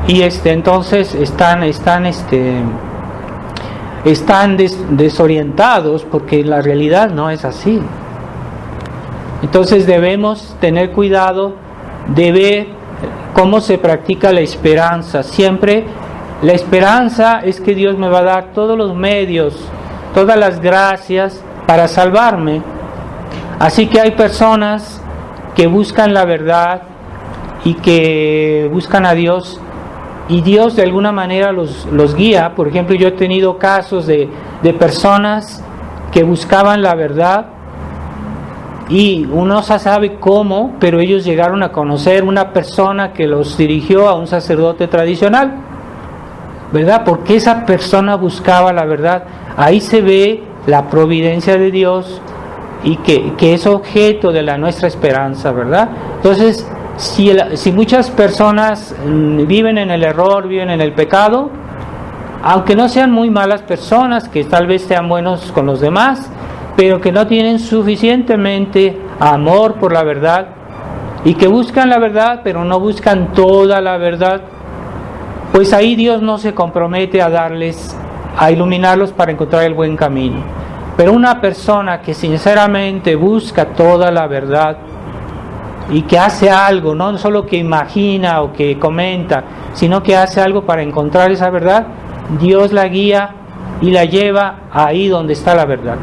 y entonces están están desorientados, porque la realidad no es así. Entonces debemos tener cuidado de ver cómo se practica la esperanza. Siempre la esperanza es que Dios me va a dar todos los medios, todas las gracias para salvarme. Así que hay personas que buscan la verdad y que buscan a Dios, y Dios de alguna manera los guía. Por ejemplo, yo he tenido casos de personas que buscaban la verdad y uno no sabe cómo, pero ellos llegaron a conocer una persona que los dirigió a un sacerdote tradicional, ¿verdad? Porque esa persona buscaba la verdad. Ahí se ve la providencia de Dios y que es objeto de nuestra esperanza, ¿verdad? Entonces, si muchas personas viven en el error, viven en el pecado, aunque no sean muy malas personas, que tal vez sean buenos con los demás, pero que no tienen suficientemente amor por la verdad, y que buscan la verdad, pero no buscan toda la verdad, pues ahí Dios no se compromete a iluminarlos para encontrar el buen camino. Pero una persona que sinceramente busca toda la verdad y que hace algo, no solo que imagina o que comenta, sino que hace algo para encontrar esa verdad, Dios la guía y la lleva ahí donde está la verdad,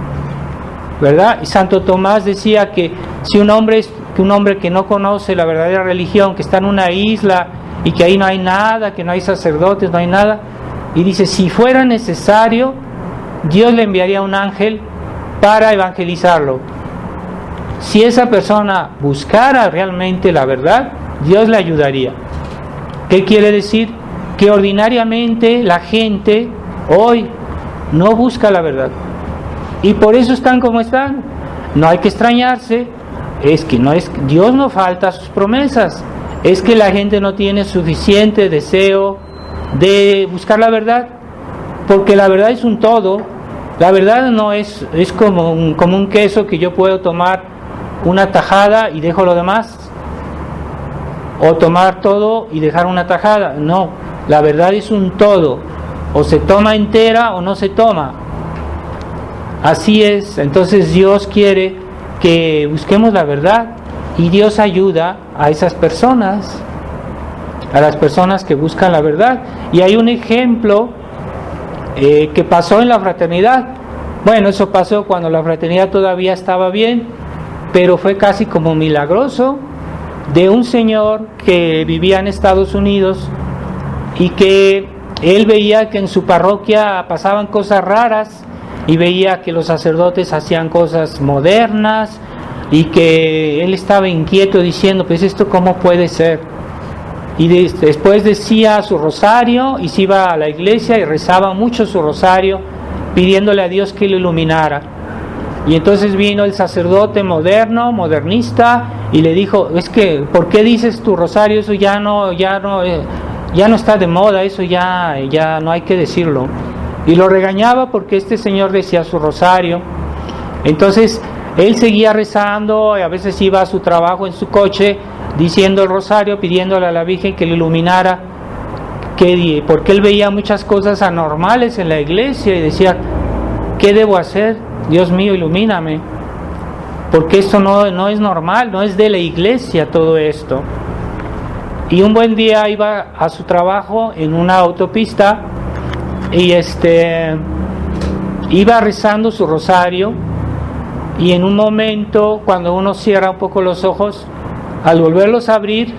¿verdad? Y Santo Tomás decía que si un hombre que no conoce la verdadera religión, que está en una isla y que ahí no hay nada, que no hay sacerdotes, no hay nada, y dice, si fuera necesario, Dios le enviaría un ángel para evangelizarlo. Si esa persona buscara realmente la verdad, Dios le ayudaría. ¿Qué quiere decir? Que ordinariamente la gente hoy no busca la verdad, y por eso están como están. No hay que extrañarse, es que Dios no falta a sus promesas, es que la gente no tiene suficiente deseo de buscar la verdad, porque la verdad es un todo. La verdad no es como un queso que yo puedo tomar una tajada y dejo lo demás, o tomar todo y dejar una tajada. No, la verdad es un todo, o se toma entera o no se toma. Así es. Entonces Dios quiere que busquemos la verdad, y Dios ayuda a esas personas, a las personas que buscan la verdad. Y hay un ejemplo que pasó en la fraternidad. Bueno, eso pasó cuando la fraternidad todavía estaba bien, pero fue casi como milagroso, de un señor que vivía en Estados Unidos y que él veía que en su parroquia pasaban cosas raras, y veía que los sacerdotes hacían cosas modernas, y que él estaba inquieto diciendo, pues esto cómo puede ser. Y después decía su rosario y se iba a la iglesia y rezaba mucho su rosario pidiéndole a Dios que lo iluminara. Y entonces vino el sacerdote modernista, y le dijo, es que, ¿por qué dices tu rosario? Eso ya no está de moda, eso ya no hay que decirlo. Y lo regañaba porque este señor decía su rosario. Entonces él seguía rezando, y a veces iba a su trabajo en su coche diciendo el rosario, pidiéndole a la Virgen que lo iluminara, porque él veía muchas cosas anormales en la iglesia y decía, ¿qué debo hacer? Dios mío, ilumíname, porque esto no es normal, no es de la iglesia todo esto. Y un buen día iba a su trabajo en una autopista y iba rezando su rosario, y en un momento, cuando uno cierra un poco los ojos, al volverlos a abrir,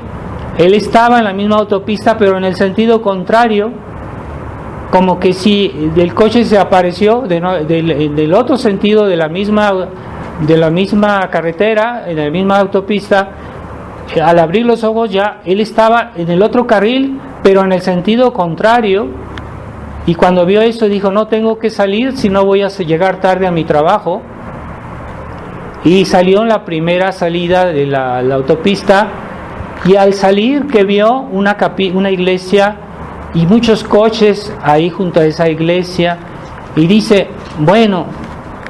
él estaba en la misma autopista, pero en el sentido contrario, como que si el coche se apareció del otro sentido de la misma carretera, en la misma autopista. Al abrir los ojos ya él estaba en el otro carril, pero en el sentido contrario. Y cuando vio eso dijo, no tengo que salir, si no voy a llegar tarde a mi trabajo. Y salió en la primera salida de la autopista, y al salir que vio una iglesia y muchos coches ahí junto a esa iglesia, y dice, bueno,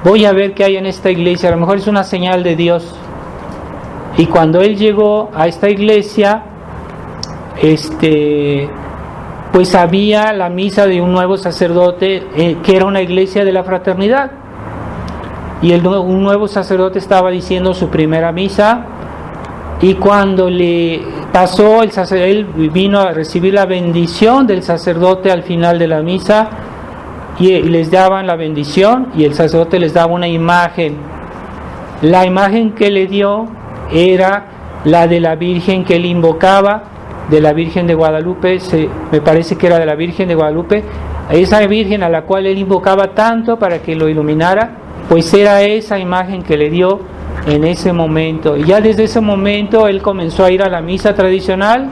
voy a ver qué hay en esta iglesia, a lo mejor es una señal de Dios. Y cuando él llegó a esta iglesia, pues había la misa de un nuevo sacerdote, que era una iglesia de la fraternidad, y un nuevo sacerdote estaba diciendo su primera misa, y cuando le pasó, él vino a recibir la bendición del sacerdote al final de la misa, y les daban la bendición, y el sacerdote les daba una imagen. La imagen que le dio era la de la Virgen que él invocaba, de la Virgen de Guadalupe, me parece que era de la Virgen de Guadalupe, esa Virgen a la cual él invocaba tanto para que lo iluminara, pues era esa imagen que le dio en ese momento. Y ya desde ese momento él comenzó a ir a la misa tradicional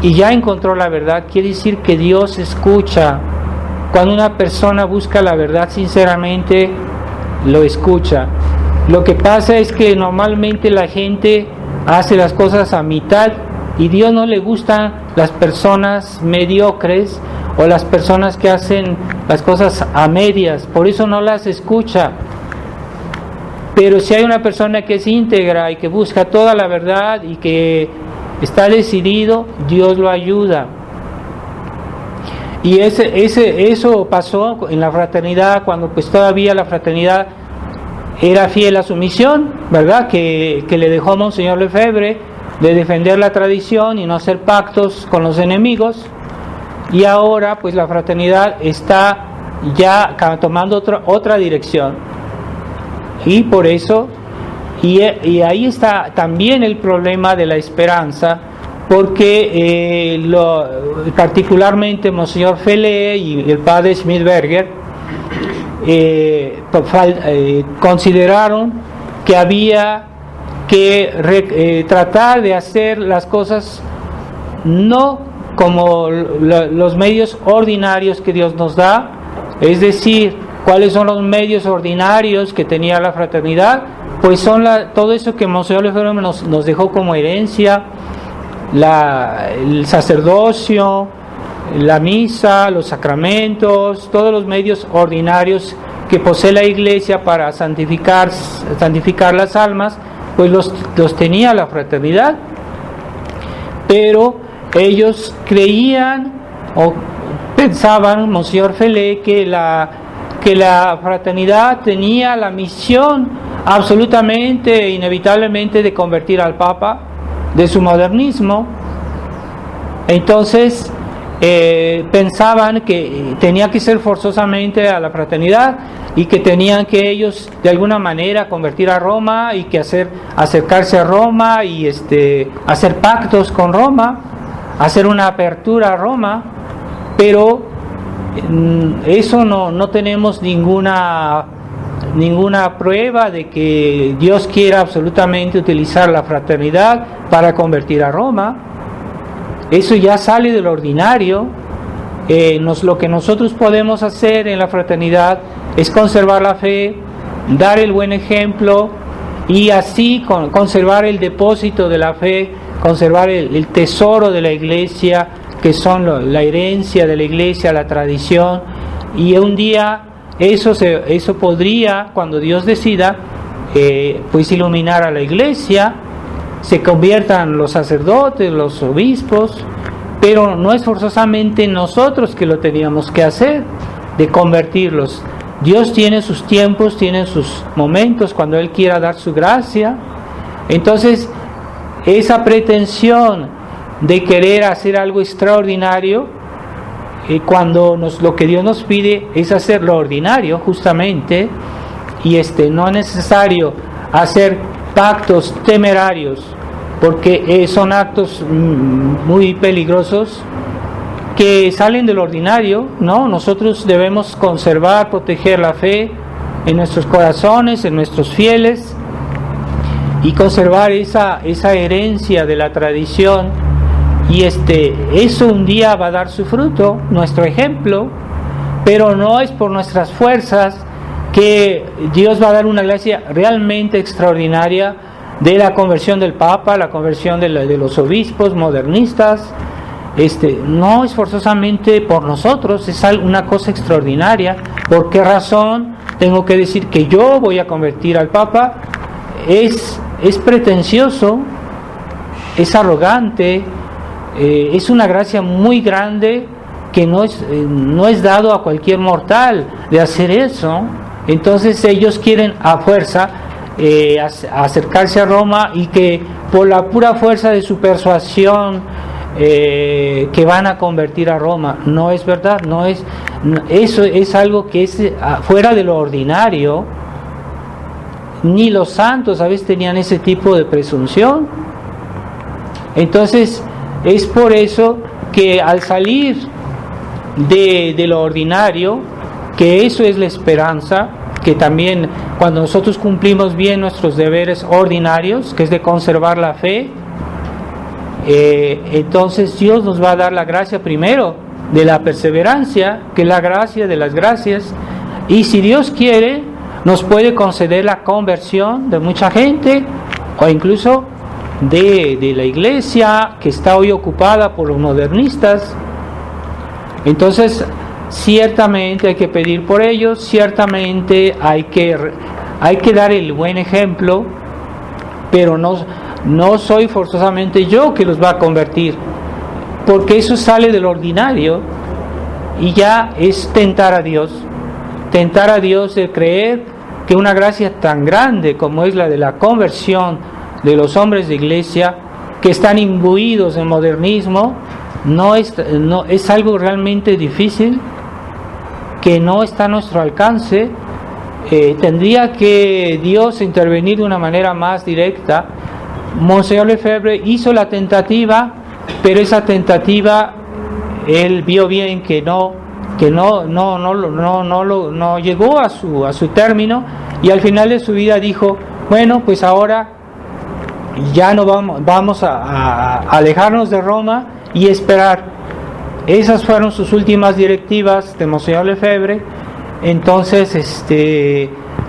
y ya encontró la verdad. Quiere decir que Dios escucha. Cuando una persona busca la verdad sinceramente, lo escucha. Lo que pasa es que normalmente la gente hace las cosas a mitad, y Dios no le gustan las personas mediocres o las personas que hacen las cosas a medias, por eso no las escucha. Pero si hay una persona que es íntegra y que busca toda la verdad y que está decidido, Dios lo ayuda. Y eso pasó en la fraternidad, cuando pues todavía la fraternidad era fiel a su misión, ¿verdad? Que le dejó a Monseñor Lefebvre, de defender la tradición y no hacer pactos con los enemigos. Y ahora pues la fraternidad está ya tomando otra dirección, y por eso y ahí está también el problema de la esperanza, porque particularmente Monseñor Fele y el padre Schmidberger consideraron que había que tratar de hacer las cosas no como los medios ordinarios que Dios nos da, es decir, ¿cuáles son los medios ordinarios que tenía la fraternidad? Pues son todo eso que Monseñor Lefebvre nos dejó como herencia, el sacerdocio, la misa, los sacramentos, todos los medios ordinarios que posee la Iglesia para santificar las almas, pues los tenía la fraternidad. Pero ellos creían o pensaban, Monseñor Fele, que la fraternidad tenía la misión absolutamente, inevitablemente, de convertir al Papa de su modernismo. Entonces pensaban que tenía que ser forzosamente a la fraternidad, y que tenían que ellos de alguna manera convertir a Roma, y que acercarse a Roma y hacer pactos con Roma, hacer una apertura a Roma. Pero eso no tenemos ninguna prueba de que Dios quiera absolutamente utilizar la fraternidad para convertir a Roma. Eso ya sale del ordinario. Lo que nosotros podemos hacer en la fraternidad es conservar la fe, dar el buen ejemplo, y así conservar el depósito de la fe, conservar el tesoro de la Iglesia, que son la herencia de la Iglesia, la tradición. Y un día eso podría, cuando Dios decida, pues iluminar a la Iglesia, se conviertan los sacerdotes, los obispos, pero no es forzosamente nosotros que lo teníamos que hacer, de convertirlos. Dios tiene sus tiempos, tiene sus momentos cuando Él quiera dar su gracia. Entonces, esa pretensión de querer hacer algo extraordinario, cuando lo que Dios nos pide es hacer lo ordinario, justamente, y no es necesario hacer pactos temerarios, porque son actos muy peligrosos que salen del ordinario, ¿no? Nosotros debemos conservar, proteger la fe en nuestros corazones, en nuestros fieles, y conservar esa herencia de la tradición. Y eso un día va a dar su fruto, nuestro ejemplo, pero no es por nuestras fuerzas que Dios va a dar una gracia realmente extraordinaria de la conversión del Papa, la conversión de los obispos modernistas. No es forzosamente por nosotros, es una cosa extraordinaria. ¿Por qué razón tengo que decir que yo voy a convertir al Papa? Es pretencioso, es arrogante, es una gracia muy grande que no es dado a cualquier mortal de hacer eso. Entonces ellos quieren a fuerza acercarse a Roma, y que por la pura fuerza de su persuasión que van a convertir a Roma. No es verdad, eso es algo que es fuera de lo ordinario. Ni los santos a veces tenían ese tipo de presunción. Entonces es por eso que al salir de lo ordinario, que eso es la esperanza, que también cuando nosotros cumplimos bien nuestros deberes ordinarios, que es de conservar la fe, entonces Dios nos va a dar la gracia primero de la perseverancia, que es la gracia de las gracias, y si Dios quiere nos puede conceder la conversión de mucha gente, o incluso de la iglesia que está hoy ocupada por los modernistas. Entonces ciertamente hay que pedir por ellos, ciertamente hay que dar el buen ejemplo, pero no soy forzosamente yo que los va a convertir, porque eso sale del ordinario y ya es tentar a Dios de creer que una gracia tan grande como es la de la conversión de los hombres de iglesia, que están imbuidos en modernismo, no es algo realmente difícil, que no está a nuestro alcance. Tendría que Dios intervenir de una manera más directa. Monseñor Lefebvre hizo la tentativa, pero esa tentativa él vio bien que no llegó a su término, y al final de su vida dijo: bueno, pues ahora ya no vamos a alejarnos de Roma y esperar. Esas fueron sus últimas directivas de Monseñor Lefebvre. Entonces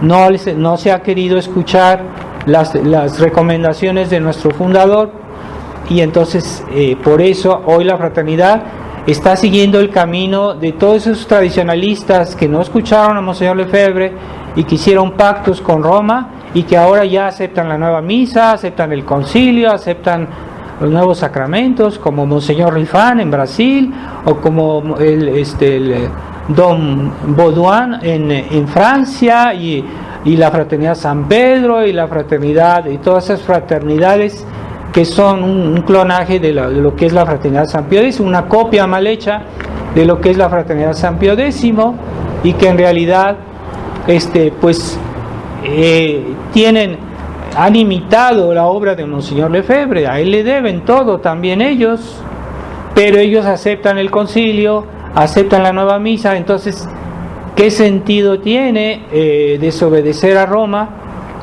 no se ha querido escuchar las recomendaciones de nuestro fundador, y entonces por eso hoy la fraternidad está siguiendo el camino de todos esos tradicionalistas que no escucharon a Monseñor Lefebvre y que hicieron pactos con Roma, y que ahora ya aceptan la nueva misa, aceptan el concilio, aceptan los nuevos sacramentos, como Monseñor Rifán en Brasil, o como el Don Baudouin en Francia, y la Fraternidad San Pedro, y la fraternidad, y todas esas fraternidades que son un clonaje de lo que es la Fraternidad San Pío X, una copia mal hecha de lo que es la Fraternidad San Pío X, y que en realidad han imitado la obra de Monseñor Lefebvre. A él le deben todo también ellos, pero ellos aceptan el concilio, aceptan la nueva misa. Entonces, ¿qué sentido tiene desobedecer a Roma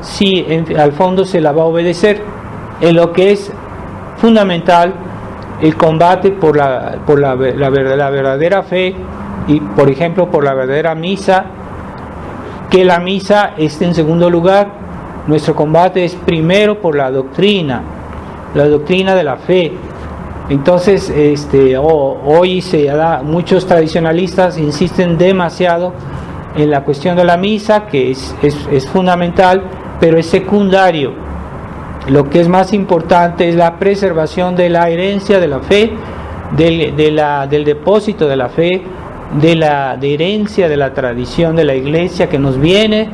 si al fondo se la va a obedecer en lo que es fundamental, el combate por la verdadera fe, y por ejemplo por la verdadera misa? Que la misa esté en segundo lugar. Nuestro combate es primero por la doctrina de la fe. Entonces hoy muchos tradicionalistas insisten demasiado en la cuestión de la misa, que es fundamental, pero es secundario. Lo que es más importante es la preservación de la herencia de la fe, del depósito de la fe, de herencia de la tradición de la iglesia que nos viene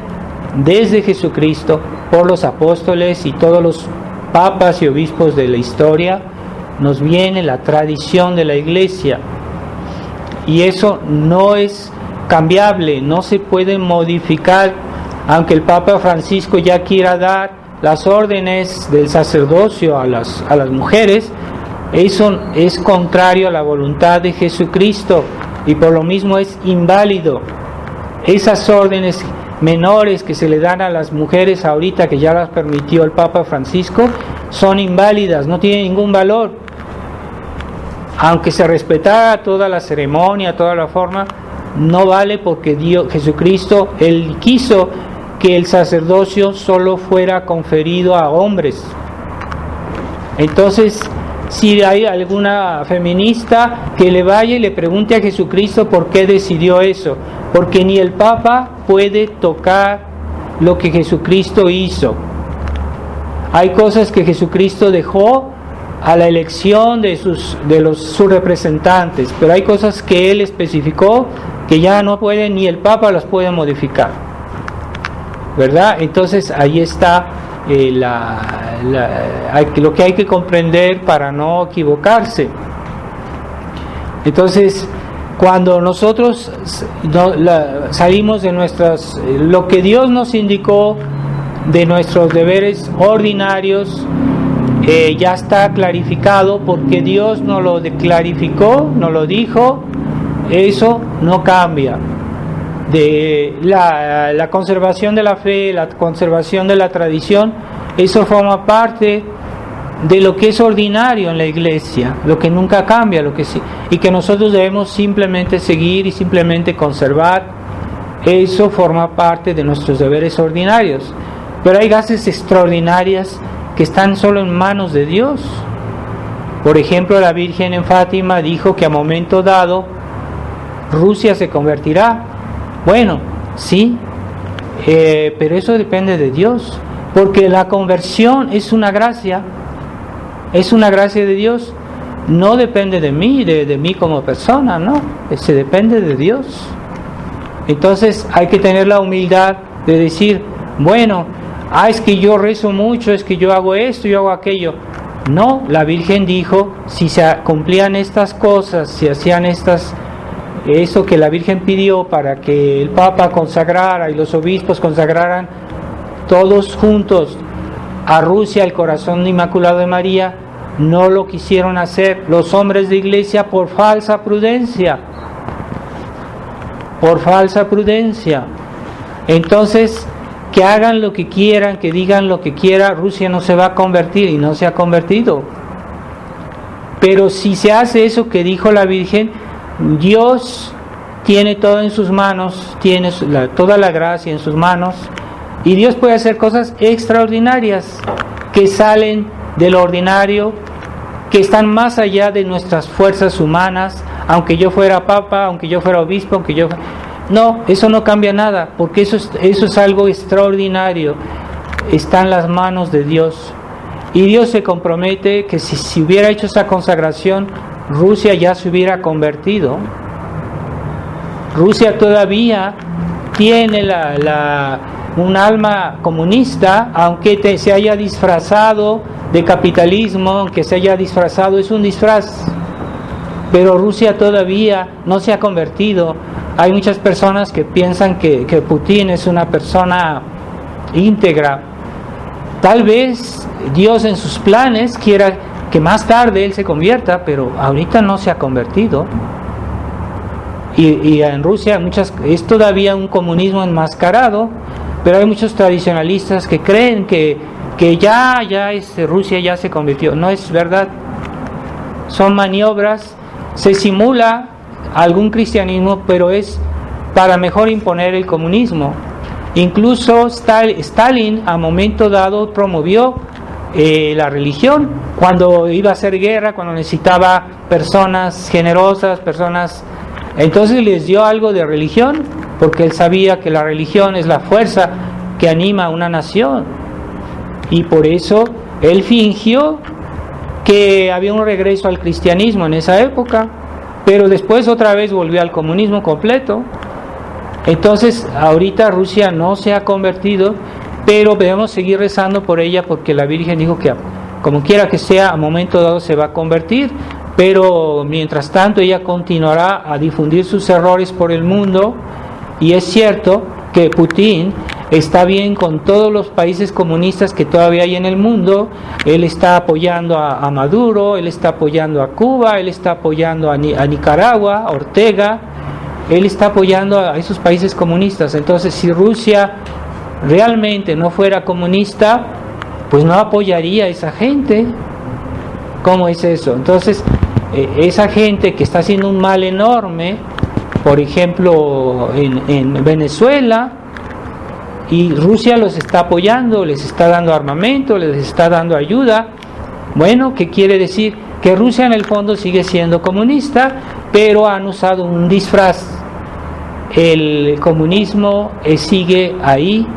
desde Jesucristo por los apóstoles y todos los papas y obispos de la historia. Nos viene la tradición de la iglesia, y eso no es cambiable, no se puede modificar. Aunque el Papa Francisco ya quiera dar las órdenes del sacerdocio a las mujeres, eso es contrario a la voluntad de Jesucristo, y por lo mismo es inválido. Esas órdenes menores que se le dan a las mujeres ahorita, que ya las permitió el Papa Francisco, son inválidas, no tienen ningún valor. Aunque se respetara toda la ceremonia, toda la forma, no vale, porque Jesucristo, Él quiso que el sacerdocio solo fuera conferido a hombres. Entonces, si hay alguna feminista que le vaya y le pregunte a Jesucristo por qué decidió eso, porque ni el Papa puede tocar lo que Jesucristo hizo. Hay cosas que Jesucristo dejó a la elección de sus representantes, pero hay cosas que él especificó que ya no puede, ni el Papa las puede modificar, ¿verdad? Entonces ahí está lo que hay que comprender para no equivocarse. Entonces, cuando nosotros salimos de lo que Dios nos indicó de nuestros deberes ordinarios, ya está clarificado, porque Dios nos lo clarificó, nos lo dijo, eso no cambia. De la conservación de la fe, la conservación de la tradición, eso forma parte de lo que es ordinario en la iglesia, lo que nunca cambia, lo que sí, y que nosotros debemos simplemente seguir y simplemente conservar. Eso forma parte de nuestros deberes ordinarios. Pero hay gracias extraordinarias que están solo en manos de Dios. Por ejemplo, la Virgen en Fátima dijo que a momento dado Rusia se convertirá. Bueno, sí, pero eso depende de Dios, porque la conversión es una gracia de Dios, no depende de mí, de mí como persona, no, se depende de Dios. Entonces hay que tener la humildad de decir, bueno, es que yo rezo mucho, es que yo hago esto, yo hago aquello. No, la Virgen dijo, si se cumplían estas cosas, si hacían eso que la Virgen pidió para que el Papa consagrara y los obispos consagraran todos juntos a Rusia el corazón inmaculado de María, no lo quisieron hacer los hombres de iglesia por falsa prudencia. Entonces, que hagan lo que quieran, que digan lo que quieran, Rusia no se va a convertir, y no se ha convertido. Pero si se hace eso que dijo la Virgen, Dios tiene todo en sus manos, tiene toda la gracia en sus manos, y Dios puede hacer cosas extraordinarias que salen de lo ordinario, que están más allá de nuestras fuerzas humanas. Aunque yo fuera papa, aunque yo fuera obispo, no, eso no cambia nada, porque eso es algo extraordinario, está en las manos de Dios. Y Dios se compromete que si hubiera hecho esa consagración, Rusia ya se hubiera convertido. Rusia todavía tiene un alma comunista, aunque se haya disfrazado de capitalismo, aunque se haya disfrazado, es un disfraz. Pero Rusia todavía no se ha convertido. Hay muchas personas que piensan que Putin es una persona íntegra. Tal vez Dios en sus planes quiera que más tarde él se convierta, pero ahorita no se ha convertido. Y en Rusia es todavía un comunismo enmascarado, pero hay muchos tradicionalistas que creen que ya Rusia ya se convirtió. No es verdad. Son maniobras, se simula algún cristianismo, pero es para mejor imponer el comunismo. Incluso Stalin a momento dado promovió la religión cuando iba a hacer guerra, cuando necesitaba personas generosas, entonces les dio algo de religión, porque él sabía que la religión es la fuerza que anima a una nación, y por eso él fingió que había un regreso al cristianismo en esa época, pero después otra vez volvió al comunismo completo. Entonces ahorita Rusia no se ha convertido, pero debemos seguir rezando por ella, porque la Virgen dijo que como quiera que sea, a momento dado se va a convertir, pero mientras tanto ella continuará a difundir sus errores por el mundo. Y es cierto que Putin está bien con todos los países comunistas que todavía hay en el mundo. Él está apoyando a Maduro, él está apoyando a Cuba, él está apoyando a Nicaragua, a Ortega, él está apoyando a esos países comunistas. Entonces, si Rusia realmente no fuera comunista, pues no apoyaría a esa gente. ¿Cómo es eso? Entonces, esa gente que está haciendo un mal enorme, por ejemplo en Venezuela, y Rusia los está apoyando, les está dando armamento, les está dando ayuda. Bueno, ¿qué quiere decir? Que Rusia en el fondo sigue siendo comunista, pero han usado un disfraz. El comunismo sigue ahí,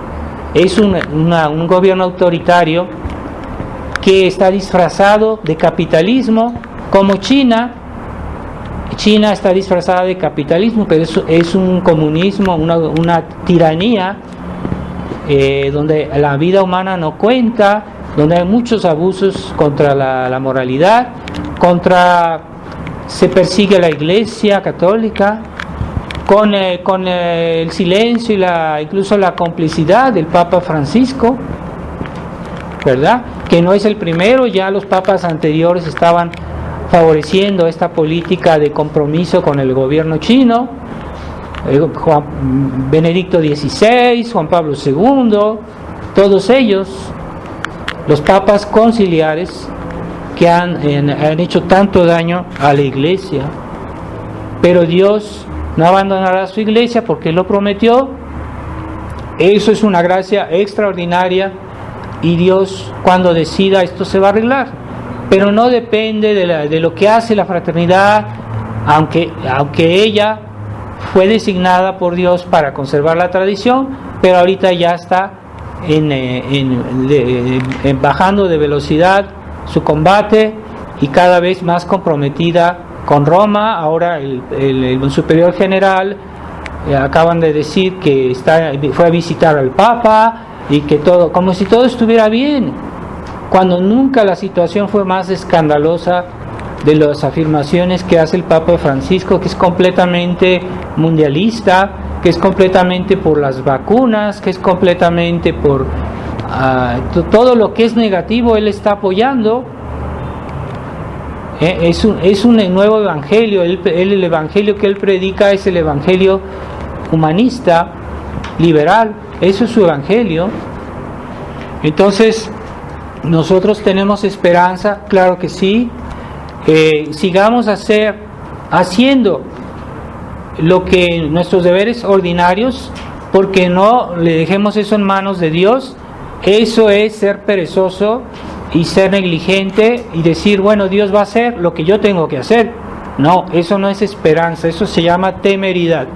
es un gobierno autoritario que está disfrazado de capitalismo, como China. China está disfrazada de capitalismo, pero es un comunismo, una tiranía, donde la vida humana no cuenta, donde hay muchos abusos contra la moralidad, se persigue a la Iglesia católica, con el silencio y incluso la complicidad del Papa Francisco, ¿verdad? Que no es el primero, ya los papas anteriores estaban favoreciendo esta política de compromiso con el gobierno chino. Benedicto XVI, Juan Pablo II, todos ellos, los papas conciliares que han hecho tanto daño a la Iglesia. Pero Dios no abandonará su Iglesia porque Él lo prometió. Eso es una gracia extraordinaria, y Dios, cuando decida, esto se va a arreglar. Pero no depende de lo que hace la fraternidad, aunque ella fue designada por Dios para conservar la tradición, pero ahorita ya está bajando de velocidad su combate, y cada vez más comprometida con Roma. Ahora el superior general acaban de decir que fue a visitar al Papa, y que todo, como si todo estuviera bien, cuando nunca la situación fue más escandalosa de las afirmaciones que hace el Papa Francisco, que es completamente mundialista, que es completamente por las vacunas, que es completamente por todo lo que es negativo. Él está apoyando. Es un nuevo evangelio. El evangelio que él predica es el evangelio humanista, liberal. Eso es su evangelio. Entonces, nosotros tenemos esperanza, claro que sí. Sigamos haciendo lo que nuestros deberes ordinarios, porque no le dejemos eso en manos de Dios. Eso es ser perezoso y ser negligente y decir, bueno, Dios va a hacer lo que yo tengo que hacer. No, eso no es esperanza, eso se llama temeridad.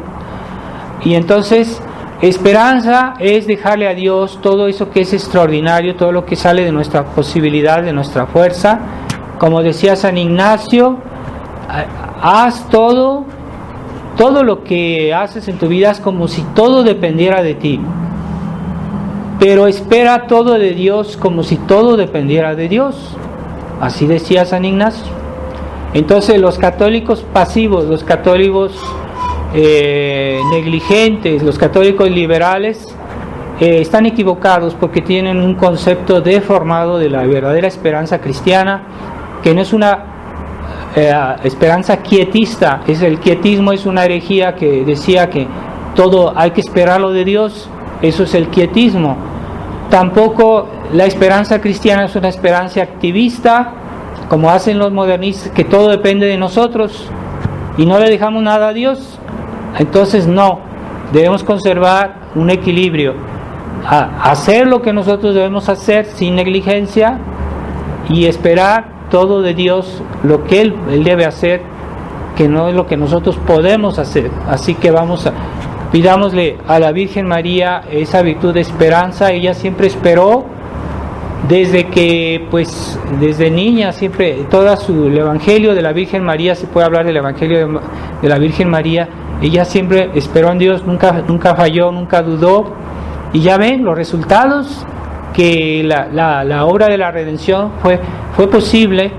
Y entonces, esperanza es dejarle a Dios todo eso que es extraordinario, todo lo que sale de nuestra posibilidad, de nuestra fuerza. Como decía San Ignacio, haz todo lo que haces en tu vida es como si todo dependiera de ti. Pero espera todo de Dios como si todo dependiera de Dios. Así decía San Ignacio. Entonces los católicos pasivos, los católicos negligentes, los católicos liberales están equivocados, porque tienen un concepto deformado de la verdadera esperanza cristiana, que no es una esperanza quietista. El quietismo es una herejía que decía que todo hay que esperarlo de Dios. Eso es el quietismo. Tampoco la esperanza cristiana es una esperanza activista, como hacen los modernistas, que todo depende de nosotros y no le dejamos nada a Dios. Entonces no, debemos conservar un equilibrio, hacer lo que nosotros debemos hacer sin negligencia, y esperar todo de Dios, lo que Él debe hacer, que no es lo que nosotros podemos hacer. Así que pidámosle a la Virgen María esa virtud de esperanza. Ella siempre esperó, desde niña, siempre, el Evangelio de la Virgen María, se puede hablar del Evangelio de la Virgen María. Ella siempre esperó en Dios, nunca falló, nunca dudó, y ya ven los resultados, que la obra de la redención fue posible,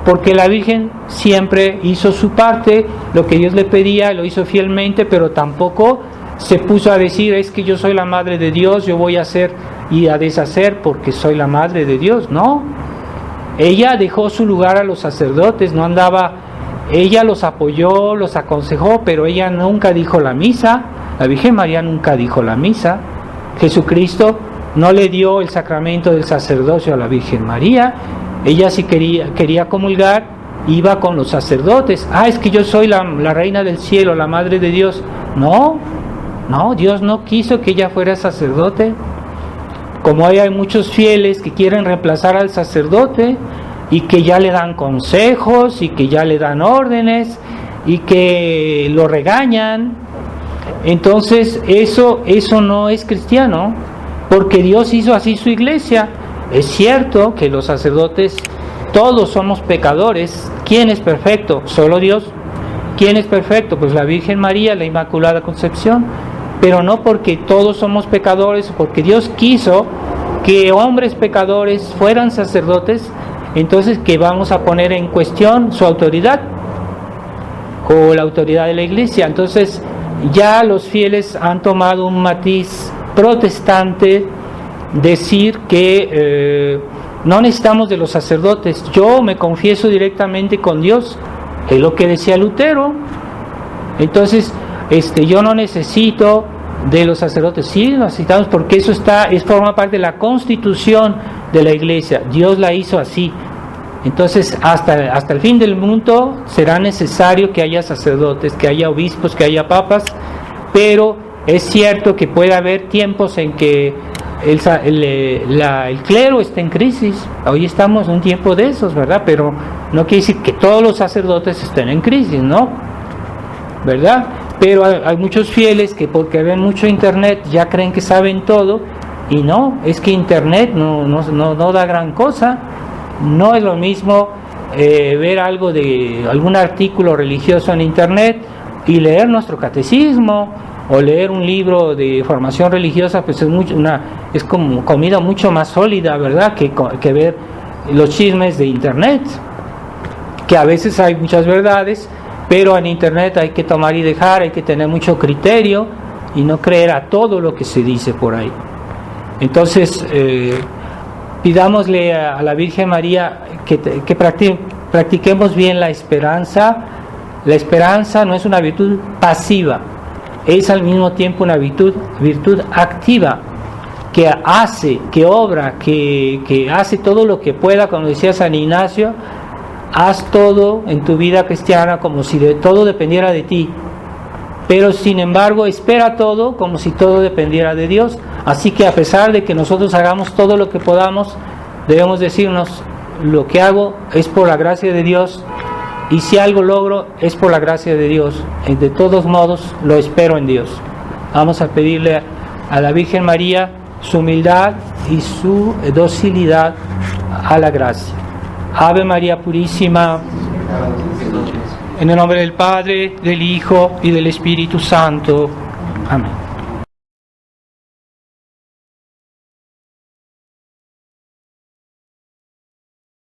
porque la Virgen siempre hizo su parte, lo que Dios le pedía, lo hizo fielmente, pero tampoco se puso a decir, es que yo soy la madre de Dios, yo voy a hacer y a deshacer porque soy la madre de Dios. No, ella dejó su lugar a los sacerdotes, no andaba, ella los apoyó, los aconsejó, pero ella nunca dijo la misa. La Virgen María nunca dijo la misa. Jesucristo no le dio el sacramento del sacerdocio a la Virgen María. Ella, si quería comulgar, iba con los sacerdotes. Es que yo soy la reina del cielo, la madre de Dios. No, Dios no quiso que ella fuera sacerdote. Como hay muchos fieles que quieren reemplazar al sacerdote, y que ya le dan consejos, y que ya le dan órdenes, y que lo regañan. Entonces eso no es cristiano, porque Dios hizo así su iglesia. es cierto que los sacerdotes todos somos pecadores. ¿Quién es perfecto? Solo Dios. ¿Quién es perfecto? Pues la Virgen María, la Inmaculada Concepción. Pero no porque todos somos pecadores, porque Dios quiso que hombres pecadores fueran sacerdotes, entonces que vamos a poner en cuestión su autoridad o la autoridad de la Iglesia. Entonces ya los fieles han tomado un matiz protestante, decir que no necesitamos de los sacerdotes. Yo me confieso directamente con Dios, es lo que decía Lutero. Entonces yo no necesito de los sacerdotes. Sí, lo necesitamos porque eso forma parte de la constitución de la Iglesia. Dios la hizo así. Entonces hasta el fin del mundo será necesario que haya sacerdotes, que haya obispos, que haya papas, pero es cierto que puede haber tiempos en que el clero está en crisis. Hoy estamos en un tiempo de esos, ¿verdad? Pero no quiere decir que todos los sacerdotes estén en crisis, ¿no? ¿Verdad? Pero hay muchos fieles que porque ven mucho internet ya creen que saben todo, y no, es que internet no da gran cosa. No es lo mismo ver algún artículo religioso en internet y leer nuestro catecismo, o leer un libro de formación religiosa. Pues es como comida mucho más sólida, ¿verdad? Que ver los chismes de internet, que a veces hay muchas verdades, pero en internet hay que tomar y dejar, hay que tener mucho criterio y no creer a todo lo que se dice por ahí. Entonces pidámosle a la Virgen María que practiquemos bien la esperanza. La esperanza no es una virtud pasiva, es al mismo tiempo una virtud activa, que hace, que obra, que hace todo lo que pueda. Como decía San Ignacio, haz todo en tu vida cristiana como si de todo dependiera de ti, pero sin embargo espera todo como si todo dependiera de Dios. Así que a pesar de que nosotros hagamos todo lo que podamos, debemos decirnos: lo que hago es por la gracia de Dios, y si algo logro es por la gracia de Dios. De todos modos lo espero en Dios. Vamos a pedirle a la Virgen María su humildad y su docilidad a la gracia. Ave María Purísima. En el nombre del Padre, del Hijo y del Espíritu Santo. Amén.